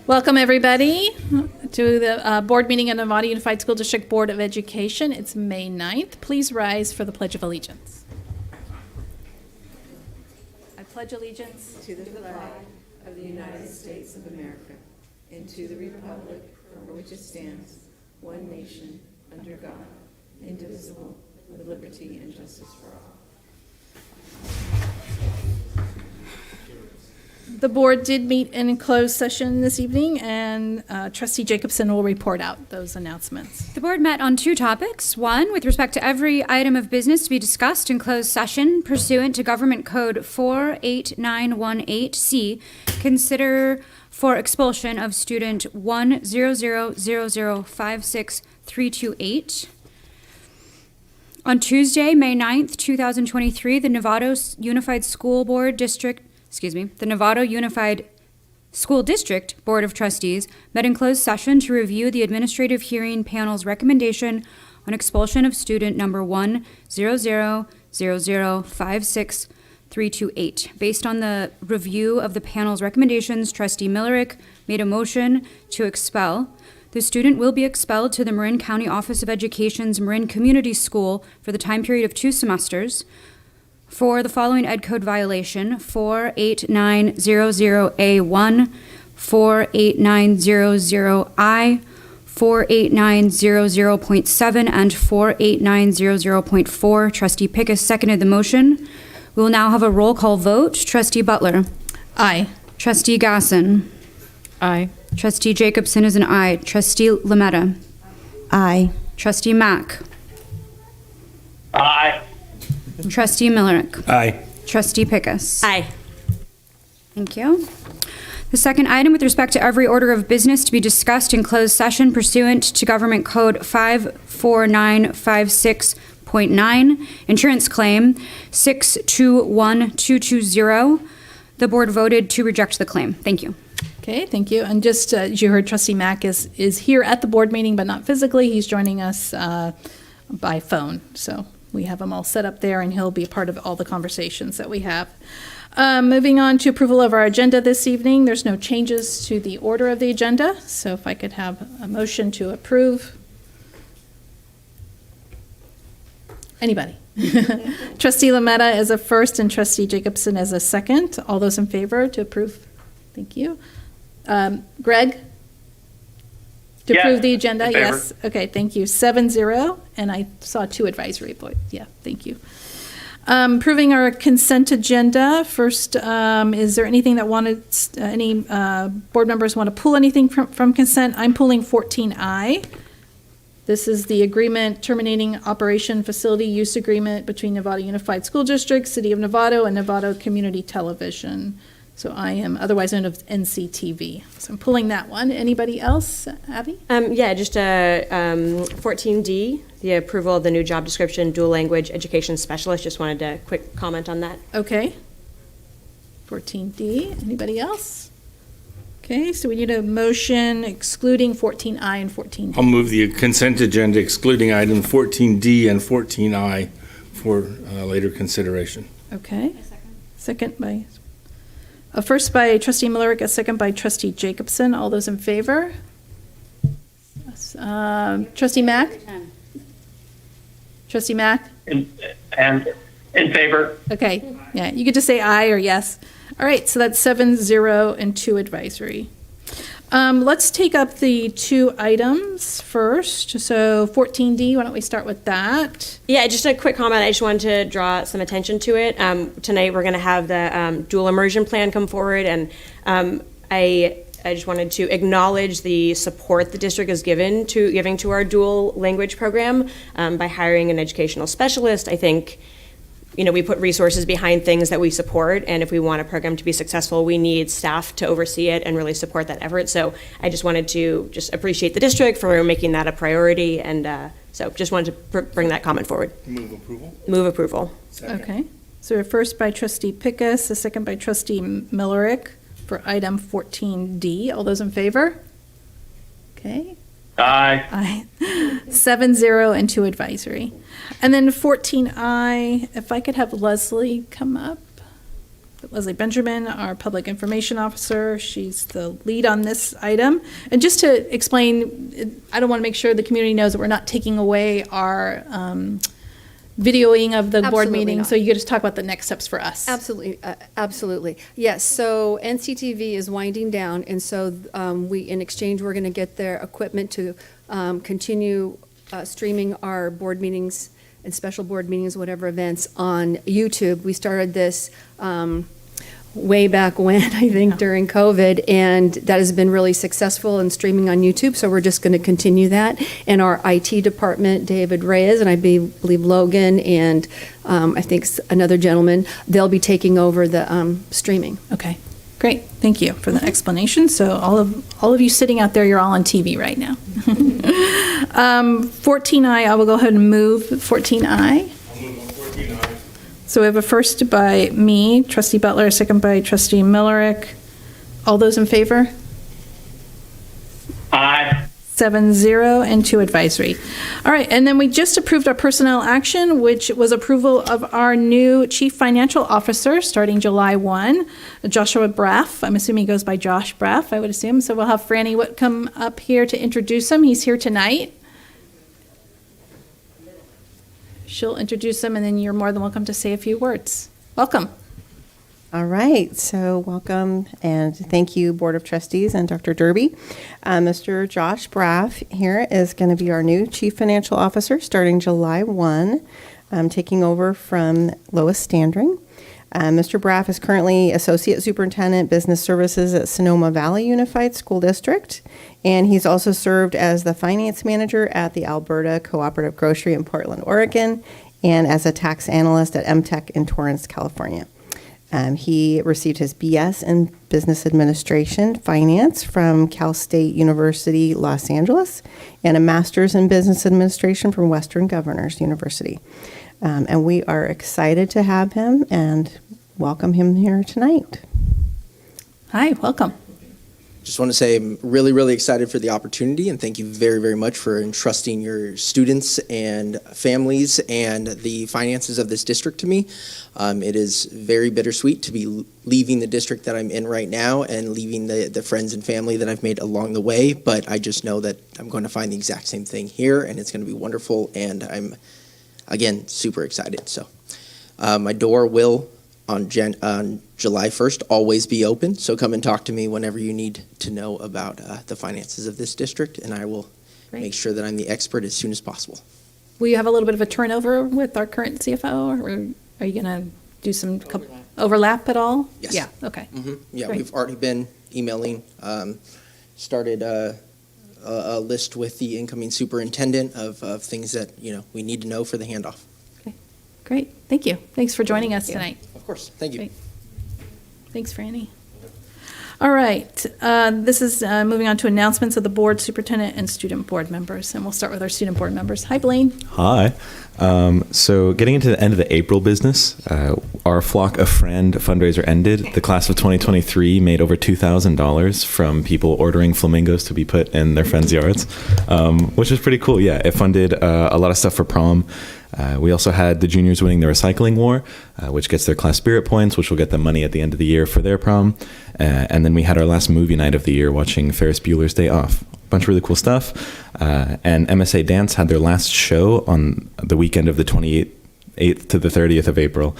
Welcome, everybody, to the board meeting of the Nevada Unified School District Board of Education. It's May 9th. Please rise for the Pledge of Allegiance. I pledge allegiance to the flag of the United States of America and to the republic for which it stands, one nation, under God, indivisible, with liberty and justice for all. The board did meet in closed session this evening, and Trustee Jacobson will report out those announcements. The board met on two topics. One, with respect to every item of business to be discussed in closed session pursuant to Government Code 48918C, consider for expulsion of student 10000056328. On Tuesday, May 9th, 2023, the Nevada Unified School District Board of Trustees met in closed session to review the administrative hearing panel's recommendation on expulsion of student number 10000056328. Based on the review of the panel's recommendations, Trustee Millerick made a motion to expel. The student will be expelled to the Marin County Office of Education's Marin Community School for the time period of 2 semesters for the following Ed Code violation: 48900A1, 48900I, 48900.7, and 48900.4. Trustee Pickus seconded the motion. We will now have a roll call vote. Trustee Butler. Aye. Trustee Gasson. Aye. Trustee Jacobson is an aye. Trustee Lametta. Aye. Trustee Mack. Aye. Trustee Millerick. Aye. Trustee Pickus. Aye. Thank you. The second item, with respect to every order of business to be discussed in closed session pursuant to Government Code 54956.9, insurance claim 621220. The board voted to reject the claim. Thank you. Okay, thank you. And just as you heard, Trustee Mack is here at the board meeting, but not physically. He's joining us by phone. So we have him all set up there, and he'll be a part of all the conversations that we have. Moving on to approval of our agenda this evening. There's no changes to the order of the agenda. So if I could have a motion to approve. Anybody? Trustee Lametta as a first and Trustee Jacobson as a second. All those in favor to approve? Thank you. Greg? To approve the agenda? Yes. Okay, thank you. 7-0, and I saw 2 advisory votes. Yeah, thank you. Approving our consent agenda. First, is there anything that any board members want to pull anything from consent? I'm pulling 14I. This is the agreement terminating operation facility use agreement between Nevada Unified School District, City of Novato, and Novato Community Television. So I am otherwise known as NCTV. So I'm pulling that one. Anybody else, Abby? Yeah, just 14D, the approval of the new job description, dual language education specialist. Just wanted a quick comment on that. Okay. 14D. Anybody else? Okay, so we need a motion excluding 14I and 14D. I'll move the consent agenda excluding items 14D and 14I for later consideration. Okay. Second by... first by Trustee Millerick, a second by Trustee Jacobson. All those in favor? Trustee Mack? Trustee Mack? In favor. Okay, yeah, you could just say aye or yes. All right, so that's 7-0 and 2 advisory. Let's take up the 2 items first. So 14D, why don't we start with that? Yeah, just a quick comment. I just wanted to draw some attention to it. Tonight we're going to have the dual immersion plan come forward, and I just wanted to acknowledge the support the district is giving to our dual language program by hiring an educational specialist. I think, we put resources behind things that we support, and if we want a program to be successful, we need staff to oversee it and really support that effort. So I just wanted to appreciate the district for making that a priority, and so just wanted to bring that comment forward. Move approval. Move approval. Second. Okay, so a first by Trustee Pickus, a second by Trustee Millerick for item 14D. All those in favor? Okay. Aye. 7-0 and 2 advisory. And then 14I, if I could have Leslie come up. Leslie Benjamin, our Public Information Officer. She's the lead on this item. And just to explain, I don't want to make sure the community knows that we're not taking away our videoing of the board Absolutely meeting. not. So you could just talk about the next steps for us. Absolutely, absolutely. Yes, so NCTV is winding down, and so in exchange, we're going to get their equipment to continue streaming our board meetings and special board meetings, whatever events, on YouTube. We started this way back when, I think, during COVID, and that has been really successful in streaming on YouTube, so we're just going to continue that. And our IT department, David Reyes, and I believe Logan, and I think another gentleman, they'll be taking over the streaming. Okay, great. Thank you for the explanation. So all of you sitting out there, you're all on TV right now. 14I, I will go ahead and move 14I. I'll move on 14I. So we have a first by me, Trustee Butler, a second by Trustee Millerick. All those in favor? Aye. 7-0 and 2 advisory. All right, and then we just approved our personnel action, which was approval of our new Chief Financial Officer starting July 1, Joshua Braff. I'm assuming he goes by Josh Braff, I would assume. So we'll have Franny Witt come up here to introduce him. He's here tonight. She'll introduce him, and then you're more than welcome to say a few words. Welcome. All right, so welcome and thank you, Board of Trustees and Dr. Derby. Mr. Josh Braff here is going to be our new Chief Financial Officer starting July 1, taking over from Lois Standring. Mr. Braff is currently Associate Superintendent Business Services at Sonoma Valley Unified School District, and he's also served as the Finance Manager at the Alberta Cooperative Grocery in Portland, Oregon, and as a tax analyst at MTech in Torrance, California. He received his BS in Business Administration Finance from Cal State University, Los Angeles, and a Master's in Business Administration from Western Governors University. And we are excited to have him and welcome him here tonight. Hi, welcome. Just want to say I'm really, really excited for the opportunity, and thank you very, very much for entrusting your students and families and the finances of this district to me. It is very bittersweet to be leaving the district that I'm in right now and leaving the friends and family that I've made along the way, but I just know that I'm going to find the exact same thing here, and it's going to be wonderful, and I'm, again, super excited. So my door will, on July 1st, always be open, so come and talk to me whenever you need to know about the finances of this district, and I will make sure that I'm the expert as soon as possible. Will you have a little bit of a turnover with our current CFO, or are you going to do some overlap at all? Yes. Yeah, okay. Yeah, Great. we've already been emailing, started a list with the incoming superintendent of things that, we need to know for the handoff. Okay, great. Thank you. Thanks for joining us tonight. Of course, thank you. Great. Thanks, Franny. All right, this is moving on to announcements of the board, superintendent, and student board members. And we'll start with our student board members. Hi, Blaine. Hi. So getting into the end of the April business, our Flock a Friend fundraiser ended. The class of 2023 made over $2,000 from people ordering flamingos to be put in their friends' yards, which is pretty cool. Yeah, it funded a lot of stuff for prom. We also had the juniors winning the recycling war, which gets their class spirit points, which will get them money at the end of the year for their prom. And then we had our last movie night of the year watching Ferris Bueller's Day Off. Bunch of really cool stuff. And MSA Dance had their last show on the weekend of the 28th to the 30th of April.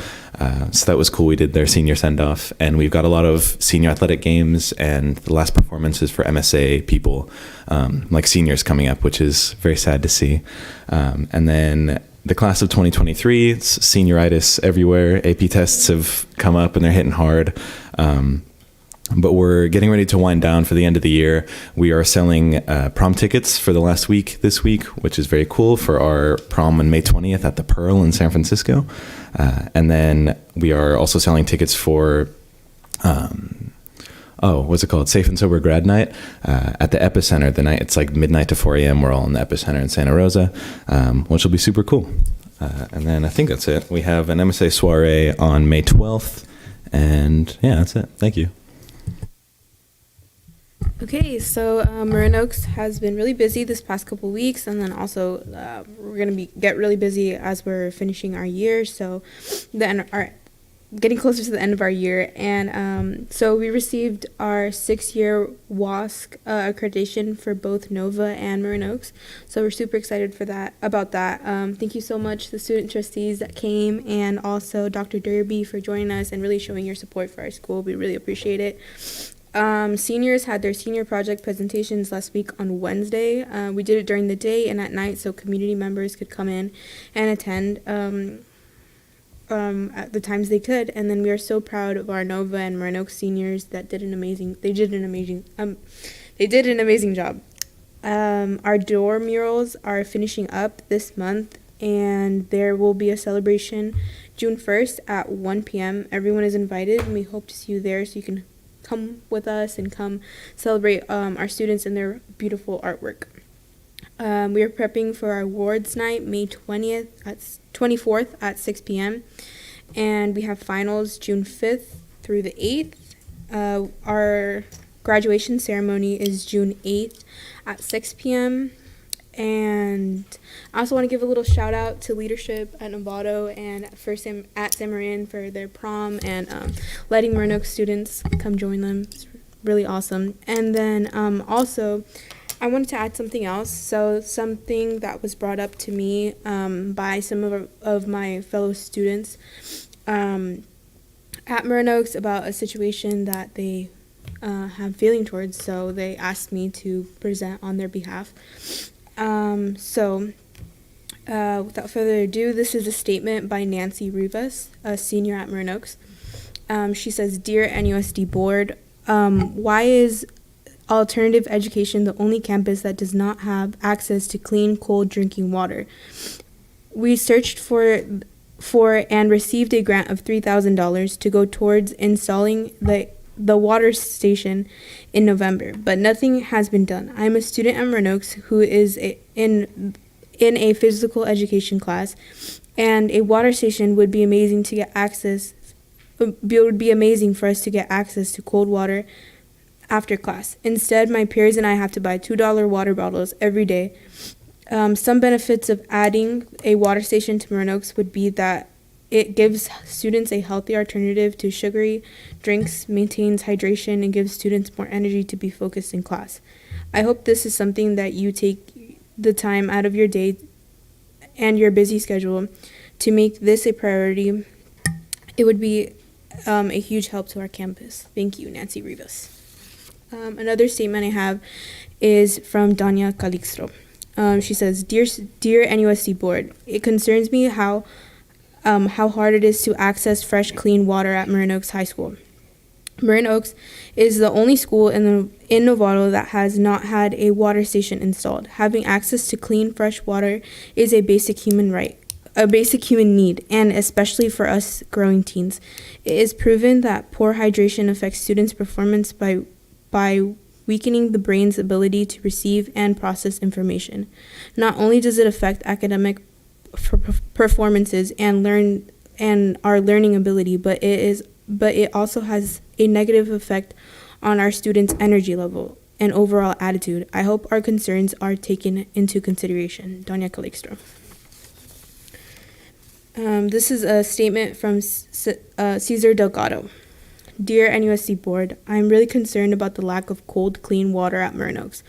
So that was cool. We did their senior send-off, and we've got a lot of senior athletic games and the last performances for MSA people, like seniors coming up, which is very sad to see. And then the class of 2023, it's senioritis everywhere. AP tests have come up and they're hitting hard. But we're getting ready to wind down for the end of the year. We are selling prom tickets for the last week this week, which is very cool, for our prom on May 20th at the Pearl in San Francisco. And then we are also selling tickets for, what's it called? Safe and Sober Grad Night at the Epicenter. The night, it's like midnight to 4 a.m. We're all in the Epicenter in Santa Rosa, which will be super cool. And then I think that's it. We have an MSA soiree on May 12th. And yeah, that's it. Thank you. Okay, so Marin Oaks has been really busy this past couple weeks, and then also we're gonna get really busy as we're finishing our year. So then our getting closer to the end of our year, and so we received our 6-year WASC accreditation for both Nova and Marin Oaks. So we're super excited for that. About that. Thank you so much, the student trustees that came, and also Dr. Derby for joining us and really showing your support for our school. We really appreciate it. Seniors had their senior project presentations last week on Wednesday. We did it during the day and at night, so community members could come in and attend at the times they could. And then we are so proud of our Nova and Marin Oaks seniors that did an amazing job. Our door murals are finishing up this month, and there will be a celebration June 1st at 1 p.m. Everyone is invited, and we hope to see you there so you can come with us and come celebrate our students and their beautiful artwork. We are prepping for our awards night, May 24th at 6 p.m. And we have finals June 5th through the 8th. Our graduation ceremony is June 8th at 6 p.m. And I also want to give a little shout out to leadership at Novato and at San Marin for their prom and letting Marin Oaks students come join them. It's really awesome. And then also, I wanted to add something else. So something that was brought up to me by some of my fellow students at Marin Oaks about a situation that they have feeling towards. So they asked me to present on their behalf. Without further ado, this is a statement by Nancy Rivas, a senior at Marin Oaks. She says, "Dear NUSD Board, why is alternative education the only campus that does not have access to clean, cold drinking water? We searched for and received a grant of $3,000 to go towards installing the water station in November, but nothing has been done. I'm a student at Marin Oaks who is in a physical education class, and a water station would be amazing to get access. It would be amazing for us to get access to cold water after class. Instead, my peers and I have to buy $2 water bottles every day. Some benefits of adding a water station to Marin Oaks would be that it gives students a healthy alternative to sugary drinks, maintains hydration, and gives students more energy to be focused in class. I hope this is something that you take the time out of your day and your busy schedule to make this a priority. It would be a huge help to our campus. Thank you, Nancy Rivas." Another statement I have is from Danya Calixto. She says, Dear NUSD Board, it concerns me how hard it is to access fresh, clean water at Marin Oaks High School. Marin Oaks is the only school in Novato that has not had a water station installed. Having access to clean, fresh water is a basic human right, a basic human need, and especially for us growing teens. It is proven that poor hydration affects students' performance by weakening the brain's ability to receive and process information. Not only does it affect academic performances and our learning ability, but it also has a negative effect on our students' energy level and overall attitude. I hope our concerns are taken into consideration. Doña Calixto. This is a statement from Cesar Delgado. Dear NUSD Board, I am really concerned about the lack of cold, clean water at Marin Oaks.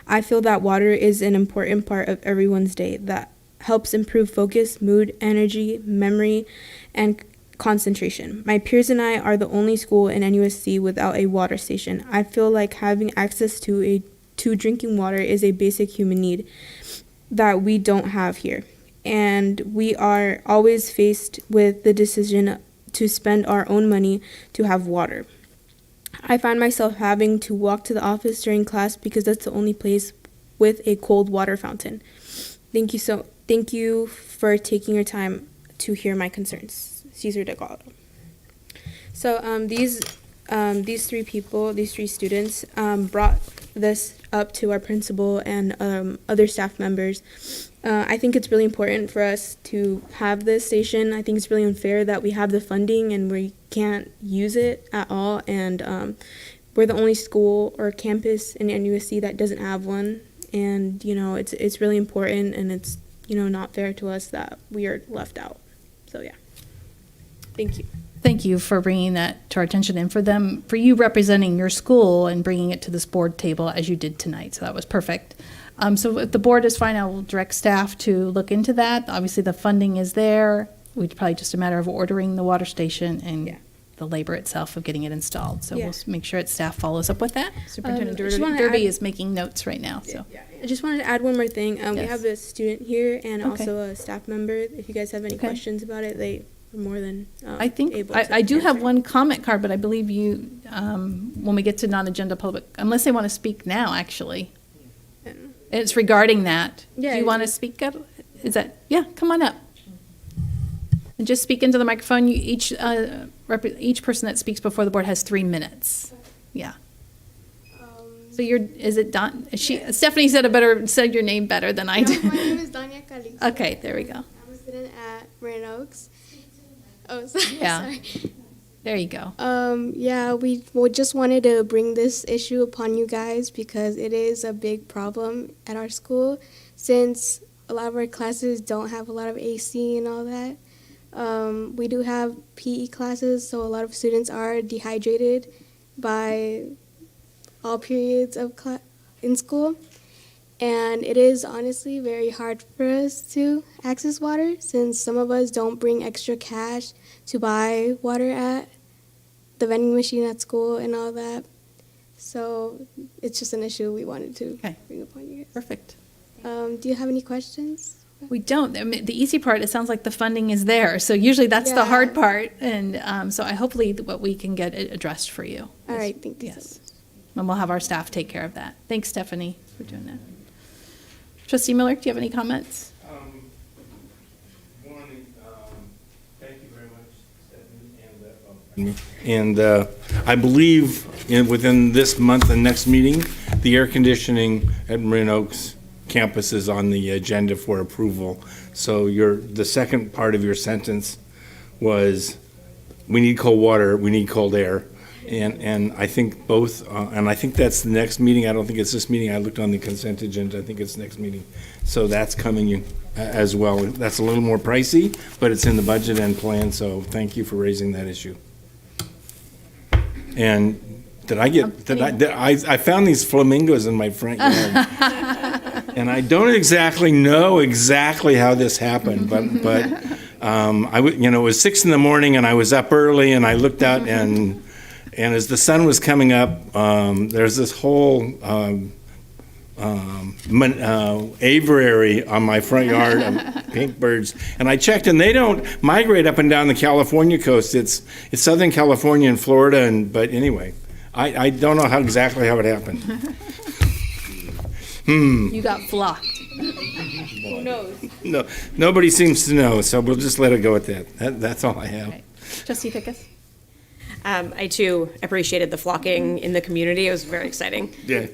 I feel that water is an important part of everyone's day that helps improve focus, mood, energy, memory, and concentration. My peers and I are the only school in NUSD without a water station. I feel like having access to drinking water is a basic human need that we don't have here. And we are always faced with the decision to spend our own money to have water. I find myself having to walk to the office during class because that's the only place with a cold water fountain. Thank you for taking your time to hear my concerns. Cesar Delgado. So these three students brought this up to our principal and other staff members. I think it's really important for us to have this station. I think it's really unfair that we have the funding and we can't use it at all. And we're the only school or campus in NUSD that doesn't have one. And, it's really important, and it's, not fair to us that we are left out. So, yeah. Thank you. Thank you for bringing that to our attention and for you representing your school and bringing it to this board table as you did tonight. So that was perfect. So if the board is fine, I will direct staff to look into that. Obviously, the funding is there. We'd probably just a matter of ordering the water station and the labor itself of getting it installed. So we'll make sure that staff follows up with that. Superintendent I just wanna Derby add- is making notes right now. So I just wanted to add one more thing. We Yes. have a student here and Okay. also a staff member. If you guys have any Okay. questions about it, they are more than I think able to I do have answer. one comment card, but I believe you when we get to non-agenda public, unless they want to speak now, actually. It's regarding that. Yeah, Do you want to speak up? Is that, yeah, come on up. And just speak into the microphone. Each person that speaks before the board has 3 minutes. Yeah. So is it Don? Stephanie said your name better than I did. My name is Danya Calixto. Okay, there we go. I'm a student at Marin Oaks. Oh, sorry. Yeah. Sorry. There you go. Yeah, we just wanted to bring this issue upon you guys because it is a big problem at our school since a lot of our classes don't have a lot of AC and all that. We do have PE classes, so a lot of students are dehydrated by all periods of in school. And it is honestly very hard for us to access water since some of us don't bring extra cash to buy water at the vending machine at school and all that. So it's just an issue we wanted to bring upon you guys. Perfect. Do you have any questions? We don't. I mean, the easy part, it sounds like the funding is there. So usually that's the hard part. And so hopefully what we can get it addressed for you. All right, thank you. Yes. And we'll have our staff take care of that. Thanks, Stephanie, for doing that. Trustee Miller, do you have any comments? Thank you very much, Stephanie. And I believe within this month and next meeting, the air conditioning at Marin Oaks campus is on the agenda for approval. So the second part of your sentence was, we need cold water, we need cold air. And I think both, and I think that's the next meeting. I don't think it's this meeting. I looked on the consent agenda. I think it's next meeting. So that's coming as well. That's a little more pricey, but it's in the budget and plan, so thank you for raising that issue. And I found these flamingos in my front yard. And I don't exactly know how this happened, but it was 6 a.m. and I was up early and I looked out and as the sun was coming up, there's this whole aviary on my front yard of pink birds. And I checked, and they don't migrate up and down the California coast. It's Southern California and Florida. But anyway, I don't know exactly how it happened. You got flocked. Who knows? No, nobody seems to know, so we'll just let it go at that. That's all I have. Okay. Trustee Pickus? I too appreciated the flocking in the community. It was very exciting. Yeah.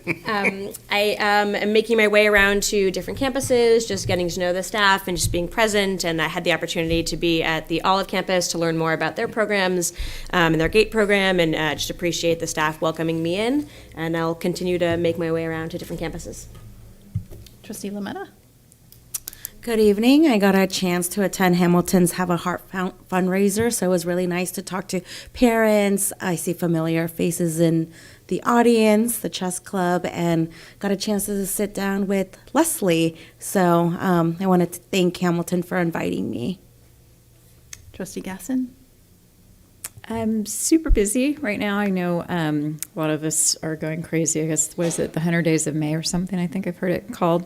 I am making my way around to different campuses, just getting to know the staff and just being present. And I had the opportunity to be at the Olive campus to learn more about their programs and their GATE program, and just appreciate the staff welcoming me in. And I'll continue to make my way around to different campuses. Trustee Lametta? Good evening. I got a chance to attend Hamilton's Have a Heart fundraiser, so it was really nice to talk to parents. I see familiar faces in the audience, the chess club, and got a chance to sit down with Leslie. So I wanted to thank Hamilton for inviting me. Trustee Gasson? I'm super busy right now. I know a lot of us are going crazy. I guess, what is it, the 100 Days of May or something? I think I've heard it called.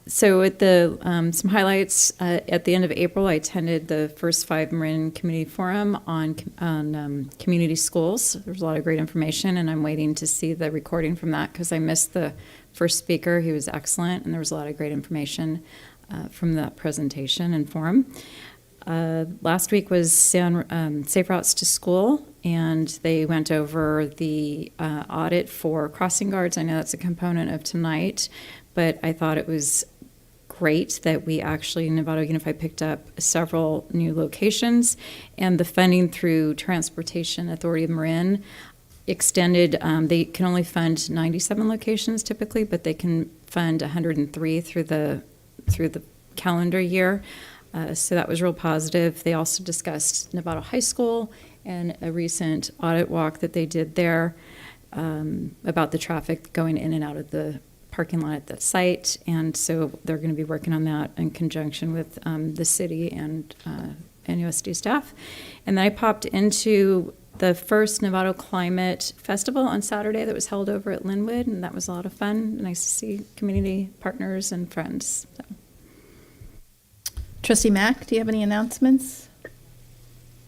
So at the some highlights, at the end of April, I attended the first 5 Marin Community Forum on community schools. There was a lot of great information, and I'm waiting to see the recording from that because I missed the first speaker. He was excellent, and there was a lot of great information from that presentation and forum. Last week was Safe Routes to School, and they went over the audit for crossing guards. I know that's a component of tonight, but I thought it was great that we actually, Novato Unified, picked up several new locations, and the funding through Transportation Authority of Marin extended. They can only fund 97 locations typically, but they can fund 103 through the calendar year. So that was real positive. They also discussed Novato High School and a recent audit walk that they did there about the traffic going in and out of the parking lot at that site. And so they're going to be working on that in conjunction with the city and NUSD staff. And then I popped into the first Novato Climate Festival on Saturday that was held over at Linwood, and that was a lot of fun. Nice to see community partners and friends. So. Trustee Mack, do you have any announcements?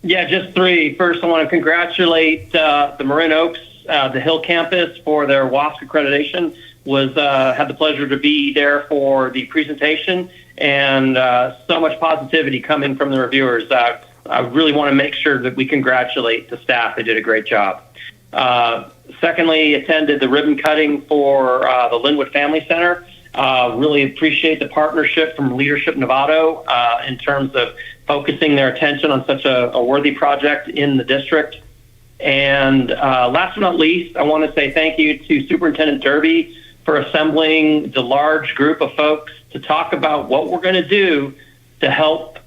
Yeah, just three. First, I want to congratulate the Marin Oaks, the Hill campus, for their WASC accreditation. Had the pleasure to be there for the presentation, and so much positivity coming from the reviewers. I really want to make sure that we congratulate the staff. They did a great job. Secondly, attended the ribbon cutting for the Linwood Family Center. Really appreciate the partnership from Leadership Novato in terms of focusing their attention on such a worthy project in the district. And last but not least, I want to say thank you to Superintendent Derby for assembling the large group of folks to talk about what we're going to do to help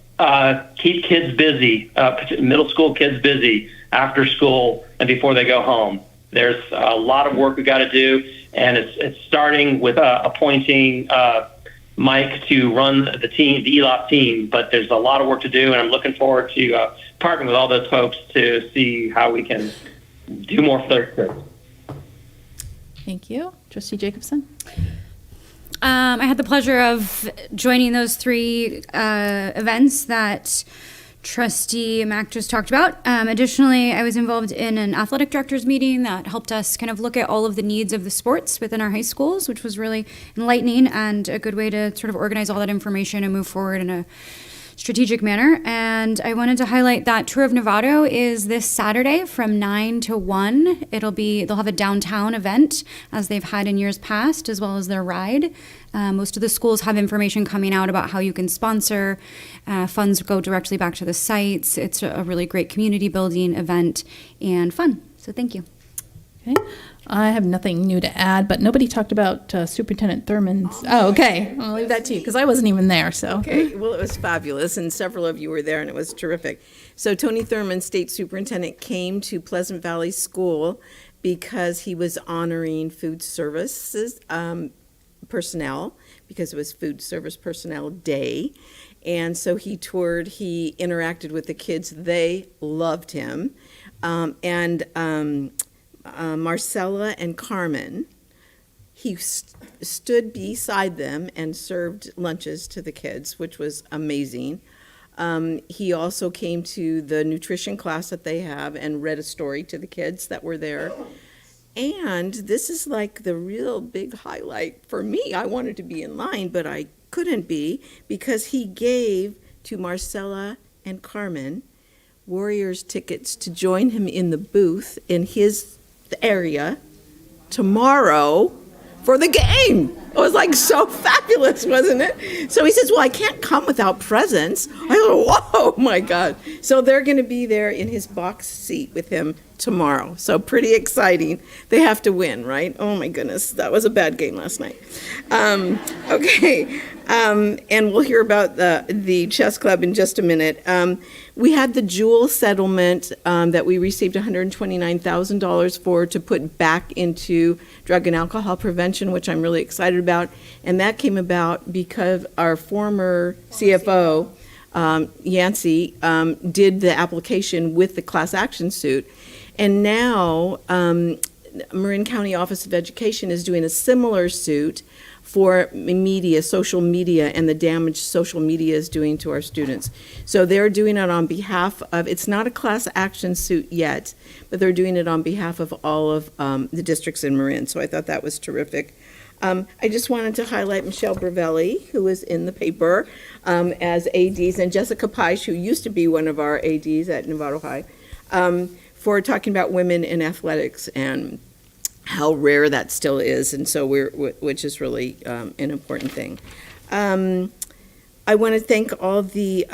keep kids busy, middle school kids busy after school and before they go home. There's a lot of work we got to do, and it's starting with appointing Mike to run the team, the ELOP team. But there's a lot of work to do, and I'm looking forward to partnering with all those folks to see how we can do more for their kids. Thank you. Trustee Jacobson? I had the pleasure of joining those three events that Trustee Mack just talked about. Additionally, I was involved in an athletic directors meeting that helped us kind of look at all of the needs of the sports within our high schools, which was really enlightening and a good way to sort of organize all that information and move forward in a strategic manner. And I wanted to highlight that Tour of Novato is this Saturday from 9 to 1. They'll have a downtown event as they've had in years past, as well as their ride. Most of the schools have information coming out about how you can sponsor. Funds go directly back to the sites. It's a really great community building event and fun. So thank you. Okay. I have nothing new to add, but nobody talked about Superintendent Thurman's. Oh, okay. I'll leave that to you because I wasn't even there. So. Okay, well, it was fabulous, and several of you were there, and it was terrific. So Tony Thurman, State Superintendent, came to Pleasant Valley School because he was honoring food services personnel, because it was Food Service Personnel Day. And so he toured, he interacted with the kids. They loved him. Marcella and Carmen, he stood beside them and served lunches to the kids, which was amazing. He also came to the nutrition class that they have and read a story to the kids that were there. And this is like the real big highlight for me. I wanted to be in line, but I couldn't be because he gave to Marcella and Carmen Warriors tickets to join him in the booth in his area tomorrow for the game. It was like so fabulous, wasn't it? So he says, well, I can't come without presents. I go, whoa, my God. So they're going to be there in his box seat with him tomorrow. So pretty exciting. They have to win, right? Oh, my goodness. That was a bad game last night. Okay. And we'll hear about the chess club in just a minute. We had the Jewel settlement that we received $129,000 for to put back into drug and alcohol prevention, which I'm really excited about. And that came about because our former CFO, Yancey, did the application with the class action suit. And now Marin County Office of Education is doing a similar suit for media, social media, and the damage social media is doing to our students. So they're doing it on behalf of, it's not a class action suit yet, but they're doing it on behalf of all of the districts in Marin. So I thought that was terrific. I just wanted to highlight Michelle Bravelli, who was in the paper as ADs, and Jessica Peisch, who used to be one of our ADs at Novato High, for talking about women in athletics and how rare that still is, and so which is really an important thing. I I want to thank all the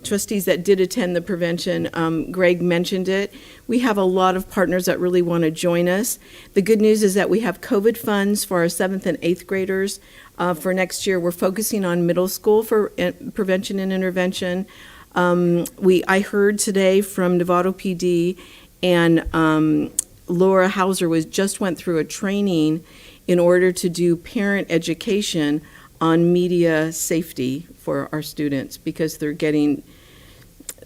trustees that did attend the prevention. Greg mentioned it. We have a lot of partners that really want to join us. The good news is that we have COVID funds for our 7th and 8th graders. For next year, we're focusing on middle school for prevention and intervention. I heard today from Novato PD, and Laura Hauser just went through a training in order to do parent education on media safety for our students, because they're getting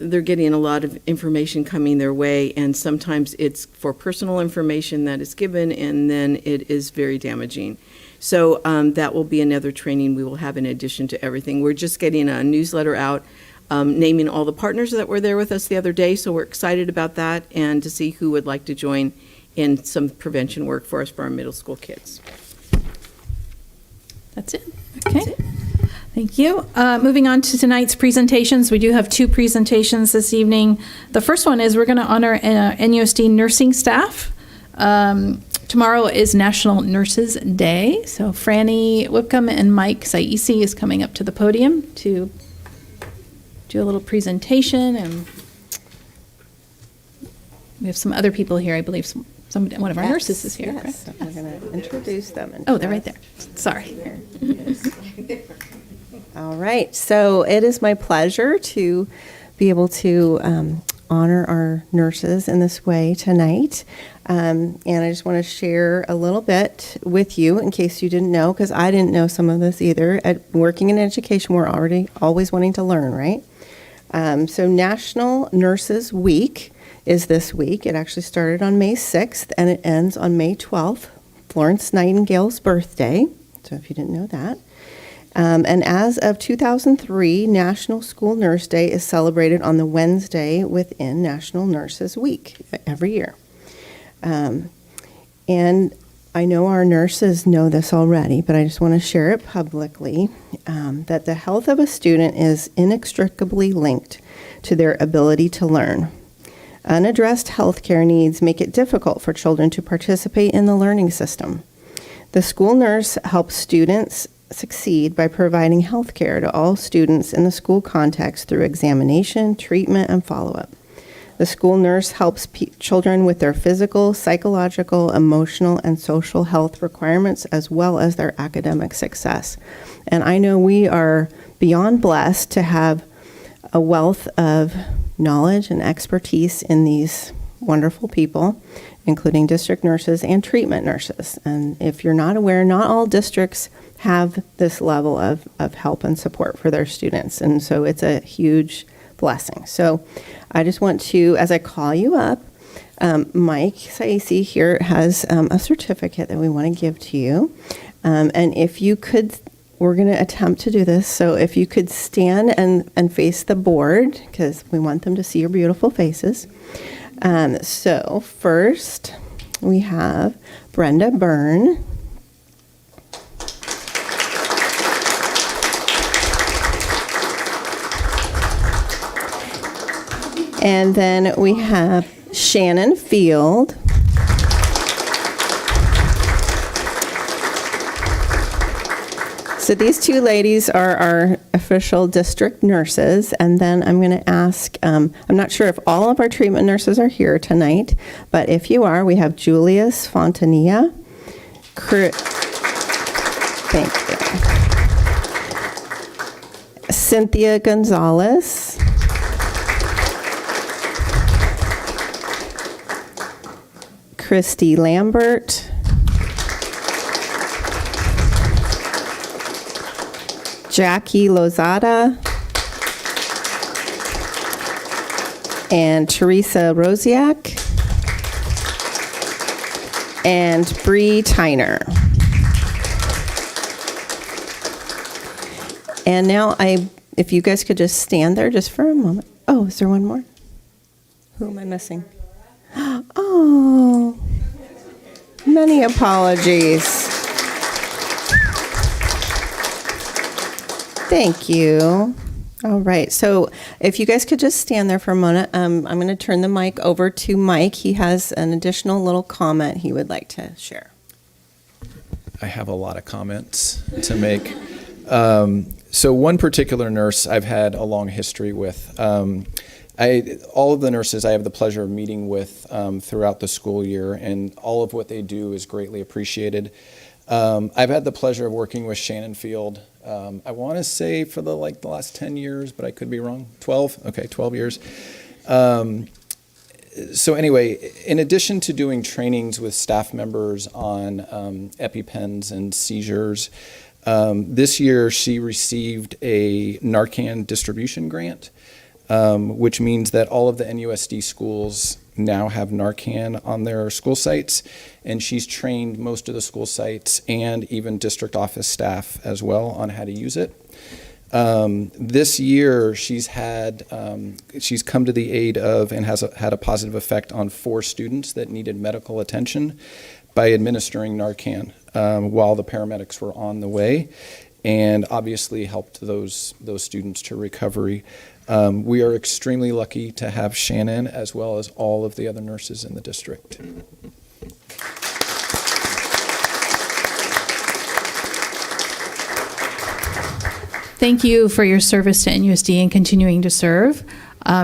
a lot of information coming their way, and sometimes it's for personal information that is given, and then it is very damaging. So that will be another training we will have in addition to everything. We're just getting a newsletter out naming all the partners that were there with us the other day, so we're excited about that and to see who would like to join in some prevention work for us for our middle school kids. That's it. Okay. Thank you. Moving on to tonight's presentations. We do have 2 presentations this evening. The first one is we're going to honor NUSD nursing staff. Tomorrow is National Nurses Day. So Franny Whipcomb and Mike Saisi is coming up to the podium to do a little presentation. And we have some other people here. I believe one of our nurses is here. Yes, Correct? I'm going to introduce them. Oh, they're right there. Sorry. All right, so it is my pleasure to be able to honor our nurses in this way tonight. And I just want to share a little bit with you in case you didn't know, because I didn't know some of this either. Working in education, we're always wanting to learn, right? So National Nurses Week is this week. It actually started on May 6th and it ends on May 12th, Florence Nightingale's birthday. So if you didn't know that. And as of 2003, National School Nurse Day is celebrated on the Wednesday within National Nurses Week every year. And I know our nurses know this already, but I just want to share it publicly, that the health of a student is inextricably linked to their ability to learn. Unaddressed healthcare needs make it difficult for children to participate in the learning system. The school nurse helps students succeed by providing health care to all students in the school context through examination, treatment, and follow-up. The school nurse helps children with their physical, psychological, emotional, and social health requirements, as well as their academic success. And I know we are beyond blessed to have a wealth of knowledge and expertise in these wonderful people, including district nurses and treatment nurses. And if you're not aware, not all districts have this level of help and support for their students. And so it's a huge blessing. So I just want to, as I call you up, Mike Saisi here has a certificate that we want to give to you. And if you could, we're going to attempt to do this. So if you could stand and face the board, because we want them to see your beautiful faces. So first, we have Brenda Byrne. And then we have Shannon Field. So these 2 ladies are our official district nurses. And then I'm going to ask, I'm not sure if all of our treatment nurses are here tonight, but if you are, we have Julius Fontanilla. Thank you. Cynthia Gonzalez. Christy Lambert. Jackie Lozada. And Teresa Rosiak. And Bree Tyner. And now if you guys could just stand there just for a moment. Oh, is there one more? Who am I missing? Oh, many apologies. Thank you. All right, so if you guys could just stand there for a moment, I'm going to turn the mic over to Mike. He has an additional little comment he would like to share. I have a lot of comments to make. So one particular nurse I've had a long history with. All of the nurses I have the pleasure of meeting with throughout the school year, and all of what they do is greatly appreciated. I've had the pleasure of working with Shannon Field, I want to say for the last 10 years, but I could be wrong. 12? Okay, 12 years. So anyway, in addition to doing trainings with staff members on EpiPens and seizures, this year she received a Narcan distribution grant, which means that all of the NUSD schools now have Narcan on their school sites, and she's trained most of the school sites and even district office staff as well on how to use it. This year, she's come to the aid of and has had a positive effect on 4 students that needed medical attention by administering Narcan while the paramedics were on the way, and obviously helped those students to recovery. We are extremely lucky to have Shannon as well as all of the other nurses in the district. Thank you for your service to NUSD and continuing to serve.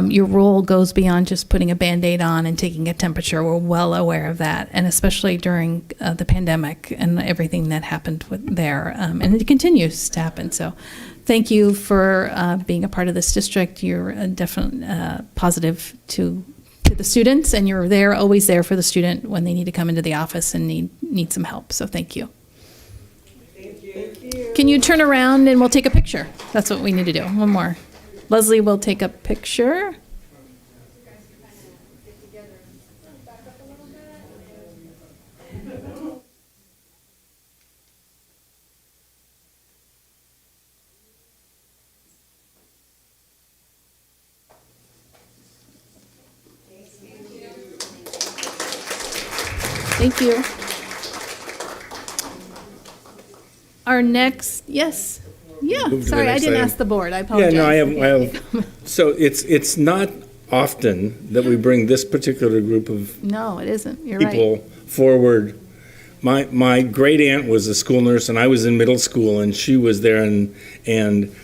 Your role goes beyond just putting a Band-Aid on and taking a temperature. We're well aware of that, and especially during the pandemic and everything that happened there. And it continues to happen. So thank you for being a part of this district. You're definitely positive to the students, and you're always there for the student when they need to come into the office and need some help. So thank you. Can you turn around and we'll take a picture? That's what we need to do. One more. Leslie will take a picture. Thank you. Our next, yes. Yeah, sorry, I didn't ask the board. I apologize. Yeah, no, I have. So it's not often that we bring this particular group of No, it isn't. You're people right. forward. My great aunt was a school nurse, and I was in middle school, and she was there, and in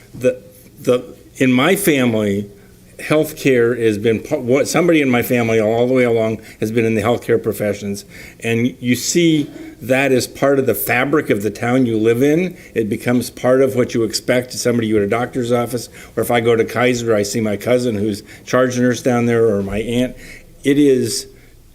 my family, healthcare has been what somebody in my family all the way along has been in the healthcare professions, and you see that is part of the fabric of the town you live in. It becomes part of what you expect somebody you at a doctor's office, or if I go to Kaiser, I see my cousin who's charge nurse down there, or my aunt. It is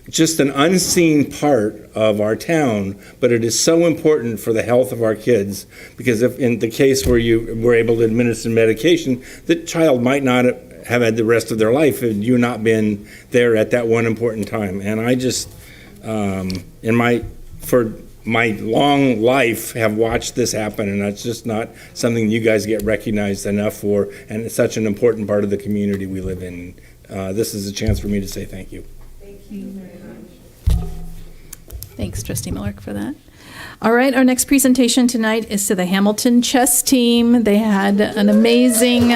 just an unseen part of our town, but it is so important for the health of our kids, because if in the case where you were able to administer medication, the child might not have had the rest of their life had you not been there at that one important time. And I just, for my long life, have watched this happen, and it's just not something you guys get recognized enough for, and it's such an important part of the community we live in. This is a chance for me to say thank you. Thank you very much. Thanks, Trustee Miller, for that. All right, our next presentation tonight is to the Hamilton chess team. They had an amazing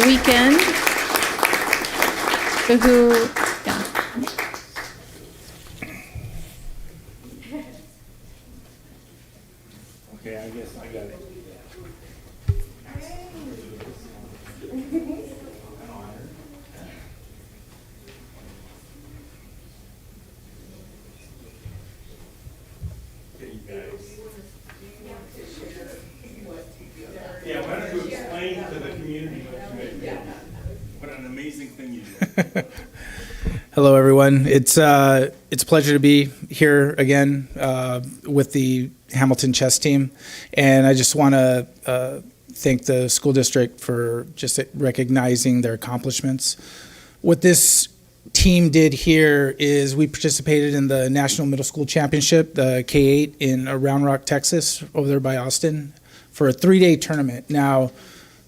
weekend. Okay, I guess I got it. Yeah, why don't you explain to the community what an amazing thing you do. Hello, everyone. It's a pleasure to be here again with the Hamilton chess team, and I just want to thank the school district for just recognizing their accomplishments. What this team did here is we participated in the National Middle School Championship, the K-8 in Round Rock, Texas, over there by Austin, for a 3-day tournament. Now,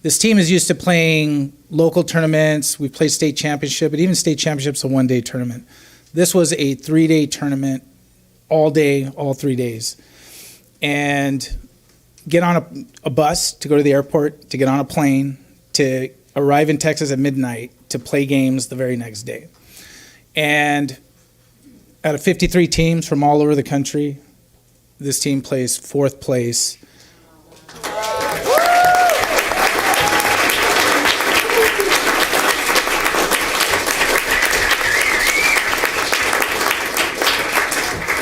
this team is used to playing local tournaments. We played state championship, but even state championship's a 1-day tournament. This was a 3-day tournament, all day, all 3 days. And get on a bus to go to the airport, to get on a plane, to arrive in Texas at midnight, to play games the very next day. And out of 53 teams from all over the country, this team placed 4th place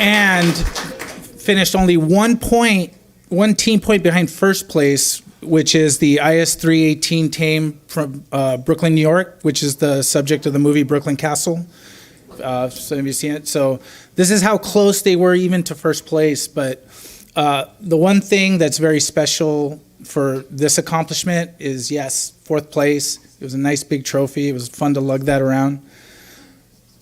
and finished only 1 team point behind first place, which is the IS 318 team from Brooklyn, New York, which is the subject of the movie Brooklyn Castle. So have you seen it? So this is how close they were even to first place. But the one thing that's very special for this accomplishment is, yes, fourth place. It was a nice big trophy. It was fun to lug that around.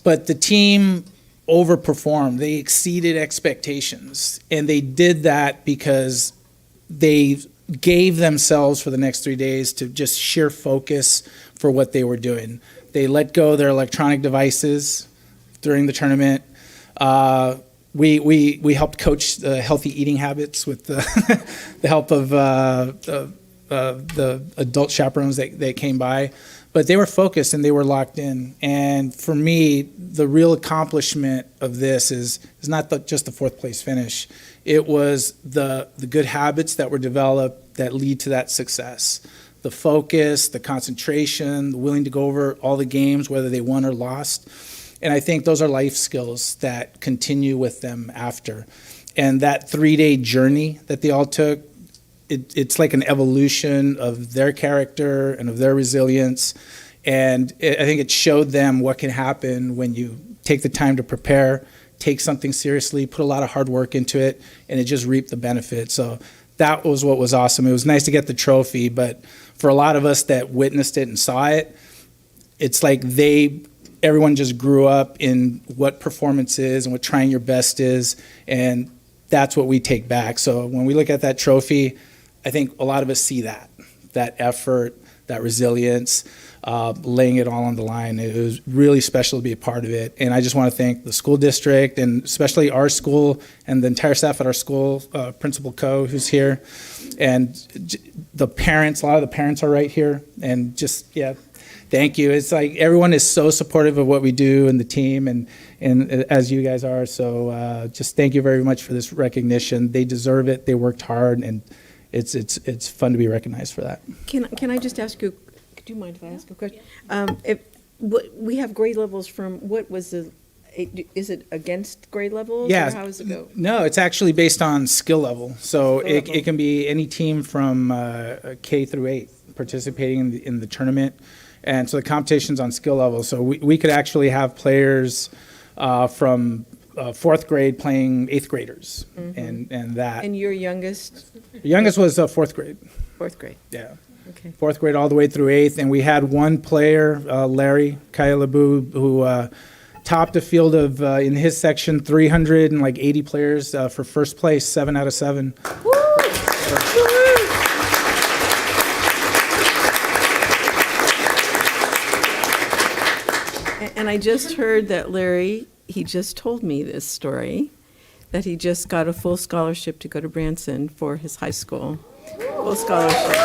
But the team overperformed. They exceeded expectations. And they did that because they gave themselves for the next 3 days to just sheer focus for what they were doing. They let go of their electronic devices during the tournament. We helped coach the healthy eating habits with the, the help of the adult chaperones that came by. But they were focused and they were locked in. And for me, the real accomplishment of this is not just the fourth place finish. It was the good habits that were developed that lead to that success. The focus, the concentration, the willing to go over all the games, whether they won or lost. And I think those are life skills that continue with them after. And that 3-day journey that they all took, it's like an evolution of their character and of their resilience. And I think it showed them what can happen when you take the time to prepare, take something seriously, put a lot of hard work into it, and it just reaped the benefit. So that was what was awesome. It was nice to get the trophy, but for a lot of us that witnessed it and saw it, it's like everyone just grew up in what performance is and what trying your best is, and that's what we take back. So when we look at that trophy, I think a lot of us see that effort, that resilience, laying it all on the line. It was really special to be a part of it. And I just want to thank the school district and especially our school and the entire staff at our school, Principal Coe, who's here, and the parents. A lot of the parents are right here. And just, yeah, thank you. It's like everyone is so supportive of what we do and the team, and as you guys are. So just thank you very much for this recognition. They deserve it. They worked hard, and it's fun to be recognized for that. Can I just ask you, do you mind if I ask a question? We have grade levels from, what was is it against grade levels? Yeah. Or how does it go? No, it's actually based on skill level. So it can be any team from K through 8 participating in the tournament. And so the competition's on skill level. So we could actually have players from fourth grade playing eighth graders, and that. And your youngest? The youngest was fourth grade. Fourth grade. Yeah. Okay. Fourth grade all the way through eighth, and we had one player, Larry Kayalabu, who topped a field of in his section 380 players for first place, 7 out of 7. And I just heard that Larry, he just told me this story, that he just got a full scholarship to go to Branson for his high school. Full scholarship.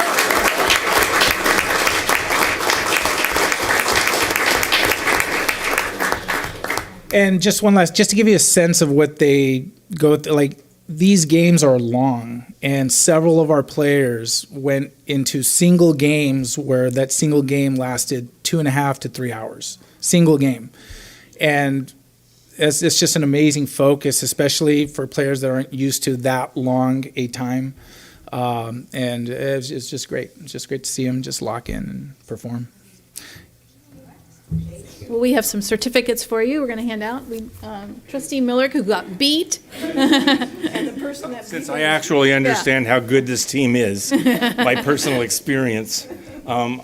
And just one last, just to give you a sense of what they go through, like these games are long, and several of our players went into single games where that single game lasted 2.5 to 3 hours. Single game. And it's just an amazing focus, especially for players that aren't used to that long a time. And it's just great. It's just great to see them just lock in and perform. Well, we have some certificates for you. We're going to hand out. Trustee Miller, who got beat, and the person that Since I actually understand how good this team is by personal experience, I'm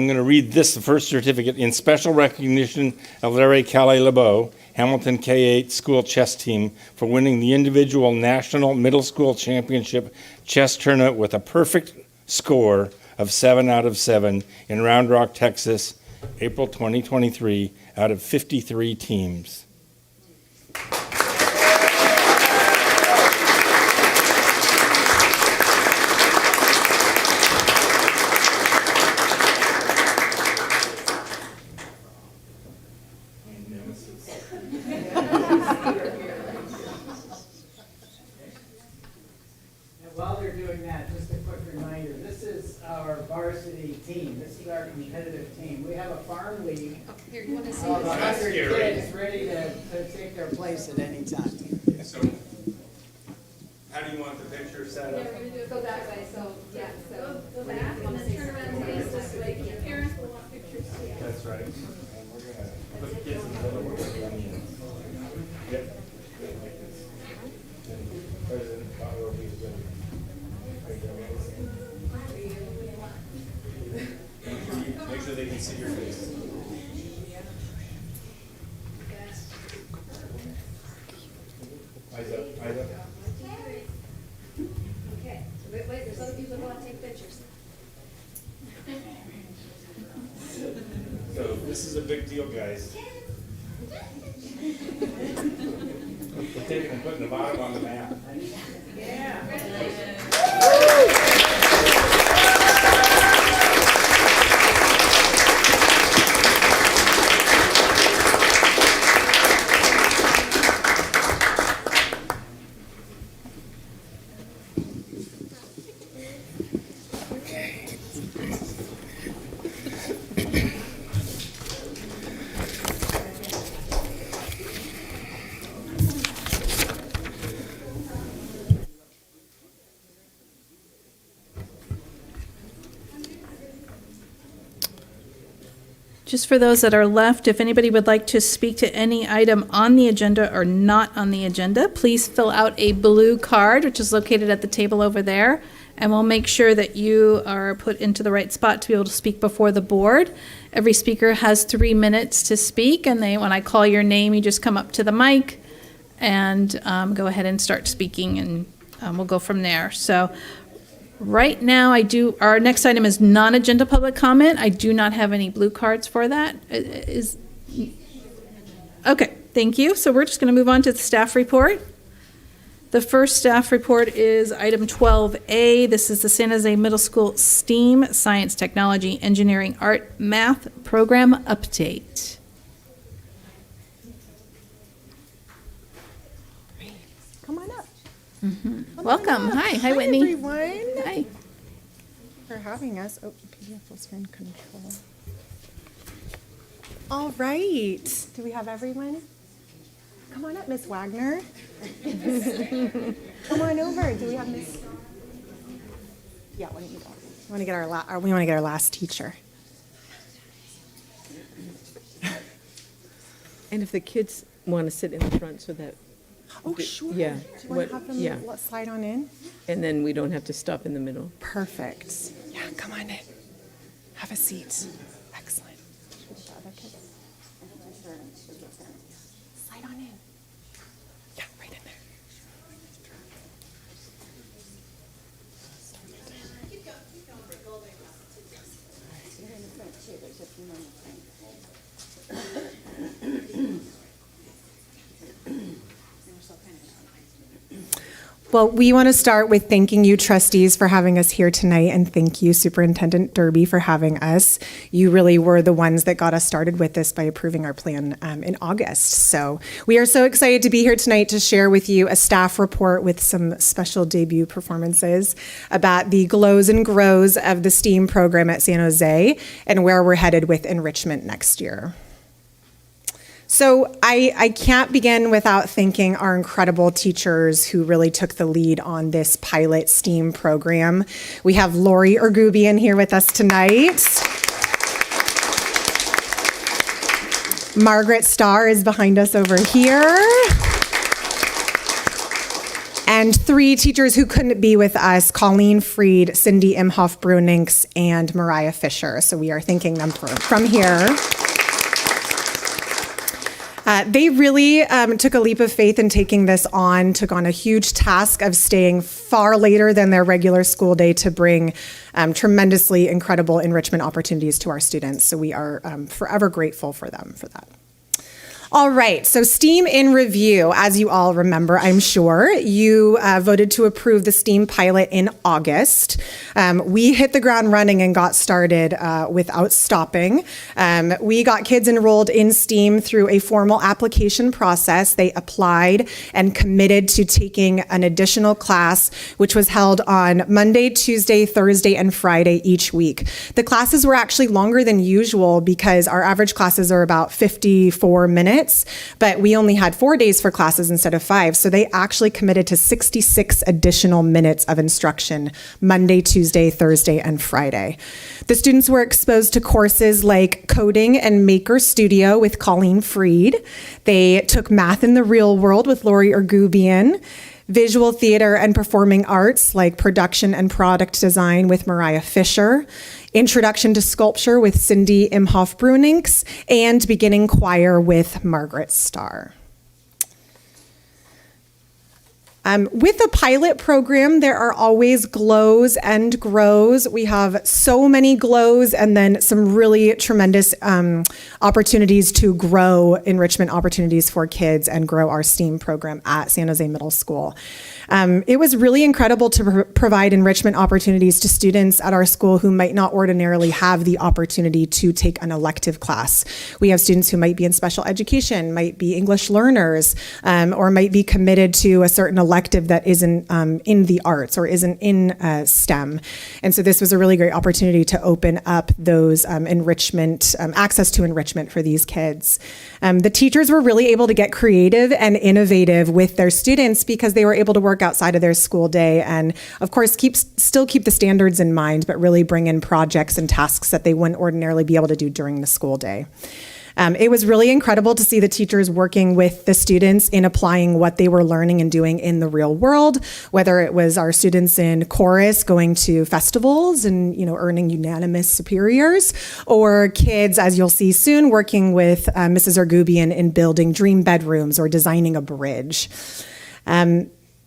going to read the first certificate in special recognition of Larry Calais-Lebeau, Hamilton K-8 school chess team, for winning the individual national middle school championship chess tournament with a perfect score of 7 out of 7 in Round Rock, Texas, April 2023, out of 53 teams. While they're doing that, just a quick reminder, this is our varsity team. This is our competitive team. We have a farm league. Here, you want to kids ready to take their place at any time. So, how do you want the picture set up? Go that way, so, yeah, so go back and then turn around and face this way. Your parents will want pictures too. That's right. And we're gonna put the kids in the middle, we're gonna be on the end. Yep. And President Bauer will be the Make sure they can see your face. Eyes up, eyes up. Okay, wait, there's other people who want to take pictures. So this is a big deal, guys. We're taking and putting the bottom on the map. Just for those that are left, if anybody would like to speak to any item on the agenda or not on the agenda, please fill out a blue card, which is located at the table over there, and we'll make sure that you are put into the right spot to be able to speak before the board. Every speaker has 3 minutes to speak, and when I call your name, you just come up to the mic and go ahead and start speaking, and we'll go from there. So right now, our next item is non-agenda public comment. I do not have any blue cards for that. Okay, thank you. So we're just going to move on to the staff report. The first staff report is item 12A. This is the San Jose Middle School STEAM, Science, Technology, Engineering, Art, Math program update. Come on up. Welcome. Hi, Whitney. Everyone. Hi. For having us. Oh, PDF full screen control. All right. Do we have everyone? Come on up, Miss Wagner. Come on over. Do we have Miss? Yeah, why don't you go? We want to get our last teacher. And if the kids want to sit in the front so that. Oh, sure. Yeah. Do you want to have them let's slide on in? And then we don't have to stop in the middle. Perfect. Yeah, come on in. Have a seat. Excellent. Slide on in. Yeah, right in there. Well, we want to start with thanking you, trustees, for having us here tonight, and thank you, Superintendent Derby, for having us. You really were the ones that got us started with this by approving our plan in August. So we are so excited to be here tonight to share with you a staff report with some special debut performances about the glows and grows of the STEAM program at San Jose and where we're headed with enrichment next year. So I can't begin without thanking our incredible teachers who really took the lead on this pilot STEAM program. We have Lori Ergubian here with us tonight. Margaret Starr is behind us over here. And 3 teachers who couldn't be with us, Colleen Freed, Cindy Imhoff-Bruninks, and Mariah Fisher. So we are thanking them from here. They really took a leap of faith in taking this on, took on a huge task of staying far later than their regular school day to bring tremendously incredible enrichment opportunities to our students. So we are forever grateful for them for that. All right, so STEAM in review. As you all remember, I'm sure, you voted to approve the STEAM pilot in August. We hit the ground running and got started without stopping. We got kids enrolled in STEAM through a formal application process. They applied and committed to taking an additional class, which was held on Monday, Tuesday, Thursday, and Friday each week. The classes were actually longer than usual because our average classes are about 54 minutes. But we only had 4 days for classes instead of 5. So they actually committed to 66 additional minutes of instruction Monday, Tuesday, Thursday, and Friday. The students were exposed to courses like coding and Maker Studio with Colleen Freed. They took math in the real world with Lori Ergubian, visual theater and performing arts like production and product design with Mariah Fisher, introduction to sculpture with Cindy Imhoff-Bruninks, and beginning choir with Margaret Starr. With a pilot program, there are always glows and grows. We have so many glows and then some really tremendous opportunities to grow enrichment opportunities for kids and grow our STEAM program at San Jose Middle School. It was really incredible to provide enrichment opportunities to students at our school who might not ordinarily have the opportunity to take an elective class. We have students who might be in special education, might be English learners, or might be committed to a certain elective that isn't in the arts or isn't in STEM. And so this was a really great opportunity to open up those enrichment, access to enrichment for these kids. The teachers were really able to get creative and innovative with their students because they were able to work outside of their school day and, of course, still keep the standards in mind, but really bring in projects and tasks that they wouldn't ordinarily be able to do during the school day. It was really incredible to see the teachers working with the students in applying what they were learning and doing in the real world, whether it was our students in chorus going to festivals and, earning unanimous superiors, or kids, as you'll see soon, working with Mrs. Ergubian in building dream bedrooms or designing a bridge.